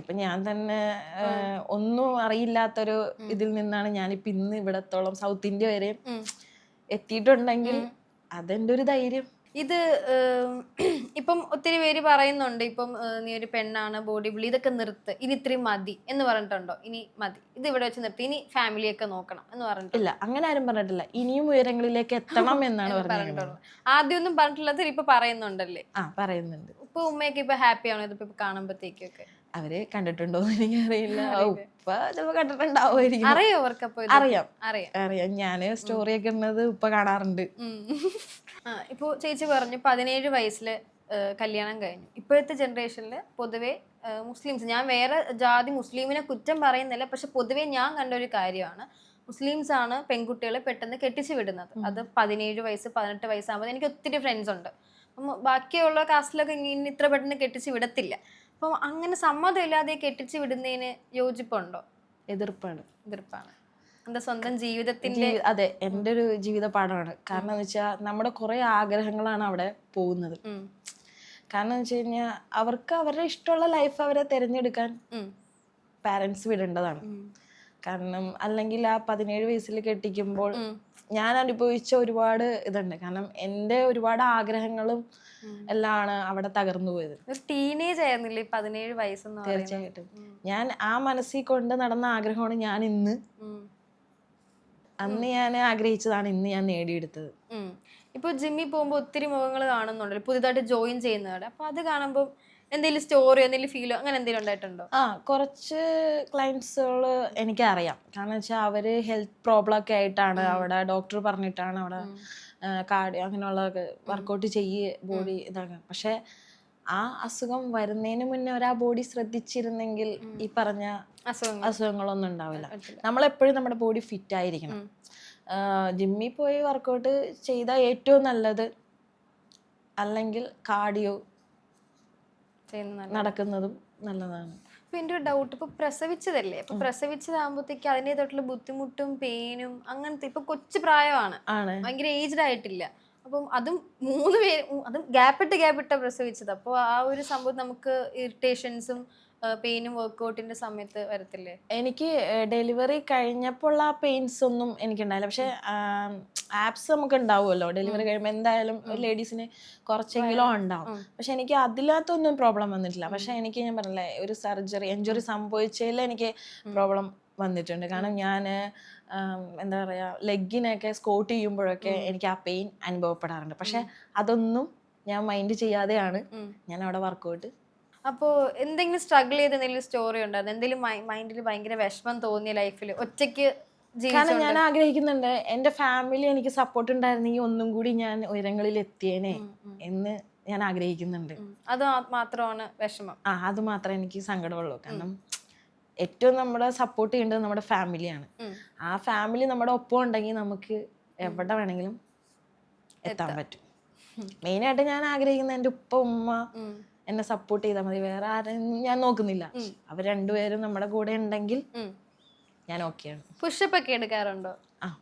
ഇപ്പൊ ഞാൻ തന്നെ ഒന്നും അറിയില്ലാത്തൊരു ഇതിൽ നിന്നാണ് ഞാനിപ്പോ ഇന്ന് ഇവിടത്തോളം സൗത്ത് ഇന്ത്യ വരെ എത്തിയിട്ടുണ്ടെങ്കിൽ അതെന്റെ ഒരു ധൈര്യം. ഇത് ഇപ്പം ഒത്തിരി പേര് പറയുന്നുണ്ട്, ഇപ്പം നീ ഒരു പെണ്ണാണ്, ബോഡി ബിൽഡ് ഇതൊക്കെ നിർത്ത്, ഇനി ഇത്രയും മതി എന്ന് പറഞ്ഞിട്ടുണ്ടോ? ഇനി മതി, ഇത് ഇവിടെ വെച്ച് നിർത്തി, ഇനി ഫാമിലിയൊക്കെ നോക്കണം എന്ന് പറഞ്ഞിട്ടില്ല? അങ്ങനെ ആരും പറഞ്ഞിട്ടില്ല. ഇനിയും ഉയരങ്ങളിലേക്ക് എത്തണം എന്നാണ് പറഞ്ഞിട്ടുള്ളത്. ആദ്യമൊന്നും പറഞ്ഞിട്ടുള്ളത് ഇപ്പൊ പറയുന്നുണ്ടല്ലേ? പറയുന്നുണ്ട്. ഇപ്പൊ ഉമ്മയൊക്കെ ഇപ്പൊ ഹാപ്പി ആണോ ഇതിപ്പോ കാണുമ്പോഴത്തേക്കൊക്കെ? അവര് കണ്ടിട്ടുണ്ടോ എന്ന് എനിക്കറിയില്ല. ഉപ്പ ചിലപ്പോ കണ്ടിട്ടുണ്ടാവുമായിരിക്കും. അറിയോ അവർക്ക്? അപ്പൊ അറിയാം. ഞാന് സ്റ്റോറി ഒക്കെ ഇടുന്നത് ഉപ്പ കാണാറുണ്ട്. ഇപ്പൊ ചേച്ചി പറഞ്ഞു 17 വയസ്സില് കല്യാണം കഴിഞ്ഞു. ഇപ്പോഴത്തെ ജനറേഷനിൽ പൊതുവെ മുസ്ലിംസ്, ഞാൻ വേറെ ജാതി മുസ്ലിമിനെ കുറ്റം പറയുന്നില്ല, പക്ഷെ പൊതുവെ ഞാൻ കണ്ട ഒരു കാര്യമാണ്, മുസ്ലിംസ് ആണ് പെൺകുട്ടികളെ പെട്ടെന്ന് കെട്ടിച്ചു വിടുന്നത്. അത് 17 വയസ്സ് 18 വയസ്സാകുമ്പോൾ എനിക്ക് ഒത്തിരി ഫ്രണ്ട്സ് ഉണ്ട്. അപ്പം ബാക്കിയുള്ള കാസ്റ്റിലൊക്കെ ഇങ്ങനെ ഇത്ര പെട്ടെന്ന് കെട്ടിച്ച് വിടത്തില്ല. അപ്പം അങ്ങനെ സമ്മതമില്ലാതെ കെട്ടിച്ച് വിടുന്നതിന് യോജിപ്പുണ്ടോ? എതിർപ്പാണ്. എന്താ, സ്വന്തം ജീവിതത്തിന്റെ? അതെ, എൻ്റെ ഒരു ജീവിത പാഠമാണ്. കാരണം എന്ന് വെച്ചാൽ നമ്മുടെ കുറെ ആഗ്രഹങ്ങളാണ് അവിടെ പോകുന്നത്. കാരണം എന്ന് വെച്ച് കഴിഞ്ഞാൽ അവർക്ക് അവരുടെ ഇഷ്ടമുള്ള ലൈഫ് അവരെ തിരഞ്ഞെടുക്കാൻ പാരന്റ്സ് വിടേണ്ടതാണ്. കാരണം അല്ലെങ്കിൽ ആ 17 വയസ്സിൽ കെട്ടിക്കുമ്പോൾ ഞാൻ അനുഭവിച്ച ഒരുപാട് ഇതുണ്ട്. കാരണം എൻ്റെ ഒരുപാട് ആഗ്രഹങ്ങളും എല്ലാം അവിടെ തകർന്നു പോയത്. ഒരു ടീനേജ് ആയിരുന്നില്ലേ 17 വയസ്സെന്ന്? തീർച്ചയായിട്ടും. ഞാൻ ആ മനസ്സിൽ കൊണ്ട് നടന്ന ആഗ്രഹമാണ് ഞാൻ ഇന്ന്, അന്ന് ഞാൻ ആഗ്രഹിച്ചതാണ് ഇന്ന് ഞാൻ നേടിയെടുത്തത്. ഇപ്പൊ ജിമ്മിൽ പോകുമ്പോൾ ഒത്തിരി മുഖങ്ങൾ കാണുന്നുണ്ടല്ലോ പുതിയതായിട്ട് ജോയിൻ ചെയ്യുന്നവരുടെ. അപ്പൊ അത് കാണുമ്പോൾ എന്തെങ്കിലും സ്റ്റോറി എന്തെങ്കിലും ഫീലോ അങ്ങനെ എന്തെങ്കിലും ഉണ്ടായിട്ടുണ്ടോ? കുറച്ച് ക്ലയൻസുകൾ എനിക്കറിയാം. കാരണം വെച്ചാൽ അവര് ഹെൽത്ത് പ്രോബ്ലം ഒക്കെ ആയിട്ടാണ് അവിടെ ഡോക്ടർ പറഞ്ഞിട്ടാണ് അവിടെ കാർഡിയോ അങ്ങനെയുള്ള വർക്കൗട്ട് ചെയ്യേ ബോഡി ഇതാക്കാൻ. പക്ഷെ ആ അസുഖം വരുന്നതിന് മുന്നേ ഒരാ ബോഡി ശ്രദ്ധിച്ചിരുന്നെങ്കിൽ ഈ പറഞ്ഞ അസുഖങ്ങളൊന്നും ഉണ്ടാവില്ല. നമ്മളെപ്പോഴും നമ്മുടെ ബോഡി ഫിറ്റ് ആയിരിക്കണം. ജിമ്മിൽ പോയി വർക്കൗട്ട് ചെയ്താൽ ഏറ്റവും നല്ലത്, അല്ലെങ്കിൽ കാർഡിയോ നടക്കുന്നതും നല്ലതാണ്. ഇപ്പൊ എൻ്റെ ഒരു ഡൗട്ട്, ഇപ്പൊ പ്രസവിച്ചതല്ലേ, അപ്പൊ പ്രസവിച്ചതാകുമ്പോഴത്തേക്ക് അതിൻ്റെതായിട്ടുള്ള ബുദ്ധിമുട്ടും പെയിനും അങ്ങനത്തെ, ഇപ്പൊ കൊച്ചു പ്രായമാണ്, ഭയങ്കര ഏജ്ഡ് ആയിട്ടില്ല. അപ്പം അതും 3 പേര് അതും ഗ്യാപ്പിട്ട് പ്രസവിച്ചത്. അപ്പോൾ ആ ഒരു സംഭവം നമുക്ക് ഇറിറ്റേഷൻസും പെയിനും വർക്കൗട്ടിന്റെ സമയത്ത് വരത്തില്ലേ? എനിക്ക് ഡെലിവറി കഴിഞ്ഞപ്പോൾ ആ പെയിൻസ് ഒന്നും എനിക്കുണ്ടായില്ല. പക്ഷെ ആപ്സ് നമുക്ക് ഉണ്ടാവുമല്ലോ ഡെലിവറി കഴിയുമ്പോൾ, എന്തായാലും ലേഡീസിന് കുറച്ചെങ്കിലും ഉണ്ടാവും. പക്ഷെ എനിക്ക് അതിനകത്തൊന്നും പ്രോബ്ലം വന്നിട്ടില്ല. പക്ഷെ എനിക്ക് ഞാൻ പറഞ്ഞില്ലേ, ഒരു ഇഞ്ചുറി സംഭവിച്ചതിൽ എനിക്ക് പ്രോബ്ലം വന്നിട്ടുണ്ട്. കാരണം ഞാൻ എന്താ പറയുക, ലെഗിനൊക്കെ സ്കോട്ട് ചെയ്യുമ്പോഴൊക്കെ എനിക്ക് ആ പെയിൻ അനുഭവപ്പെടാറുണ്ട്. പക്ഷെ അതൊന്നും ഞാൻ മൈൻഡ് ചെയ്യാതെയാണ് ഞാൻ അവിടെ വർക്കൗട്ട്. അപ്പോൾ എന്തെങ്കിലും സ്ട്രഗിൾ ചെയ്ത് എന്തെങ്കിലും സ്റ്റോറി ഉണ്ടായിരുന്നു? എന്തെങ്കിലും മൈൻഡിൽ ഭയങ്കര വിഷമം തോന്നിയ ലൈഫിൽ ഒറ്റയ്ക്ക്? കാരണം ഞാൻ ആഗ്രഹിക്കുന്നുണ്ട് എൻ്റെ ഫാമിലി എനിക്ക് സപ്പോർട്ട് ഉണ്ടായിരുന്നെങ്കിൽ ഒന്നും കൂടി ഞാൻ ഉയരങ്ങളിൽ എത്തിയേനെ എന്ന് ഞാൻ ആഗ്രഹിക്കുന്നുണ്ട്. അത് മാത്രമാണ് വിഷമം? അത് മാത്രമേ എനിക്ക് സങ്കടമുള്ളൂ. കാരണം ഏറ്റവും നമ്മുടെ സപ്പോർട്ട് ചെയ്യേണ്ടത് നമ്മുടെ ഫാമിലിയാണ്. ആ ഫാമിലി നമ്മുടെ ഒപ്പം ഉണ്ടെങ്കിൽ നമുക്ക് എവിടെ വേണമെങ്കിലും എത്താൻ പറ്റും. മെയിനായിട്ട് ഞാൻ ആഗ്രഹിക്കുന്നത് എൻ്റെ ഉപ്പ ഉമ്മ എന്നെ സപ്പോർട്ട് ചെയ്താൽ മതി. വേറെ ആരും ഞാൻ നോക്കുന്നില്ല. അവർ രണ്ടുപേരും നമ്മുടെ കൂടെ ഉണ്ടെങ്കിൽ ഞാൻ ഓക്കെയാണ്. പുഷപ്പ് ഒക്കെ എടുക്കാറുണ്ടോ?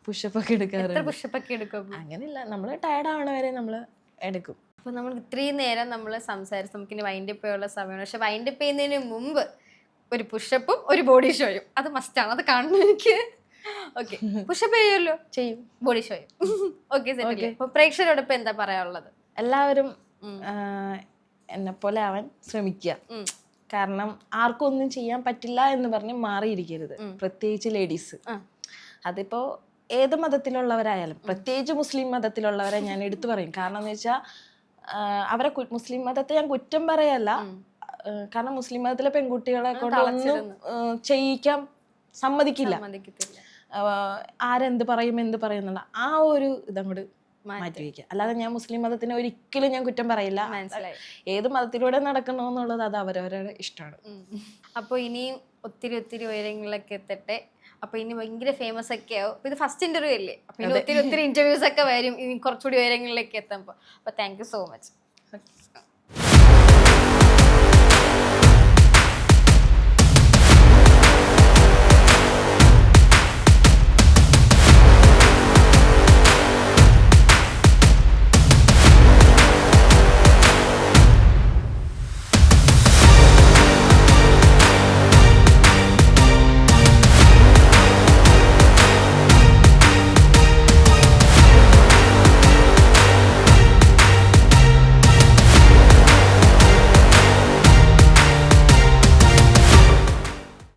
പുഷപ്പ് ഒക്കെ എടുക്കാറുണ്ട്. പുഷപ്പ് ഒക്കെ എടുക്കും? അങ്ങനെയില്ല, നമ്മൾ ടയർഡ് ആവണ വരെ നമ്മൾ എടുക്കും. അപ്പൊ നമ്മൾ ഇത്രയും നേരം നമ്മൾ സംസാരിച്ച് നമുക്കിനി വൈൻഡപ്പ് ചെയ്യാനുള്ള സമയമാണ്. പക്ഷെ വൈൻഡപ്പ് ചെയ്യുന്നതിന് മുമ്പ് ഒരു പുഷപ്പും ഒരു ബോഡി ഷോയും അത് മസ്റ്റാണ്, അത് കാണണം എനിക്ക്. ഓക്കെ, പുഷപ്പ് ചെയ്യുമല്ലോ? ചെയ്യും. ബോഡി ഷോയും? ഓക്കെ. അപ്പൊ പ്രേക്ഷകരോടൊപ്പം എന്താ പറയാനുള്ളത്? എല്ലാവരും എന്നെ പോലെ ആവാൻ ശ്രമിക്കുക. കാരണം ആർക്കും ഒന്നും ചെയ്യാൻ പറ്റില്ല എന്ന് പറഞ്ഞ് മാറിയിരിക്കരുത്, പ്രത്യേകിച്ച് ലേഡീസ്. അതിപ്പോ ഏത് മതത്തിലുള്ളവരായാലും, പ്രത്യേകിച്ച് മുസ്ലിം മതത്തിലുള്ളവരെ ഞാൻ എടുത്തു പറയും. കാരണം എന്ന് വെച്ചാൽ അവരെ മുസ്ലിം മതത്തെ ഞാൻ കുറ്റം പറയല്ല. കാരണം മുസ്ലിം മതത്തിലെ പെൺകുട്ടികളെ കൊണ്ടൊന്നും ചെയ്യിക്കാൻ സമ്മതിക്കില്ല. ആരെന്ത് പറയും എന്ത് പറയുന്നുള്ള ആ ഒരു ഇതങ്ങോട്ട് മാറ്റി വയ്ക്കുക. അല്ലാതെ ഞാൻ മുസ്ലിം മതത്തിനെ ഒരിക്കലും ഞാൻ കുറ്റം പറയില്ല. ഏത് മതത്തിലൂടെ നടക്കണമെന്നുള്ളത് അത് അവരവരുടെ ഇഷ്ടമാണ്. അപ്പോൾ ഇനിയും ഒത്തിരി ഉയരങ്ങളിലൊക്കെ എത്തട്ടെ. അപ്പൊ ഇനി ഭയങ്കര ഫേമസ് ഒക്കെ ആവും. ഇത് ഫസ്റ്റ് ഇന്റർവ്യൂ അല്ലേ, അപ്പൊ ഇനി ഒത്തിരി ഇന്റർവ്യൂസ് ഒക്കെ വരും ഇനി കുറച്ചുകൂടി ഉയരങ്ങളിലേക്ക് എത്തുമ്പോൾ. അപ്പൊ താങ്ക് യു സോ മച്ച്.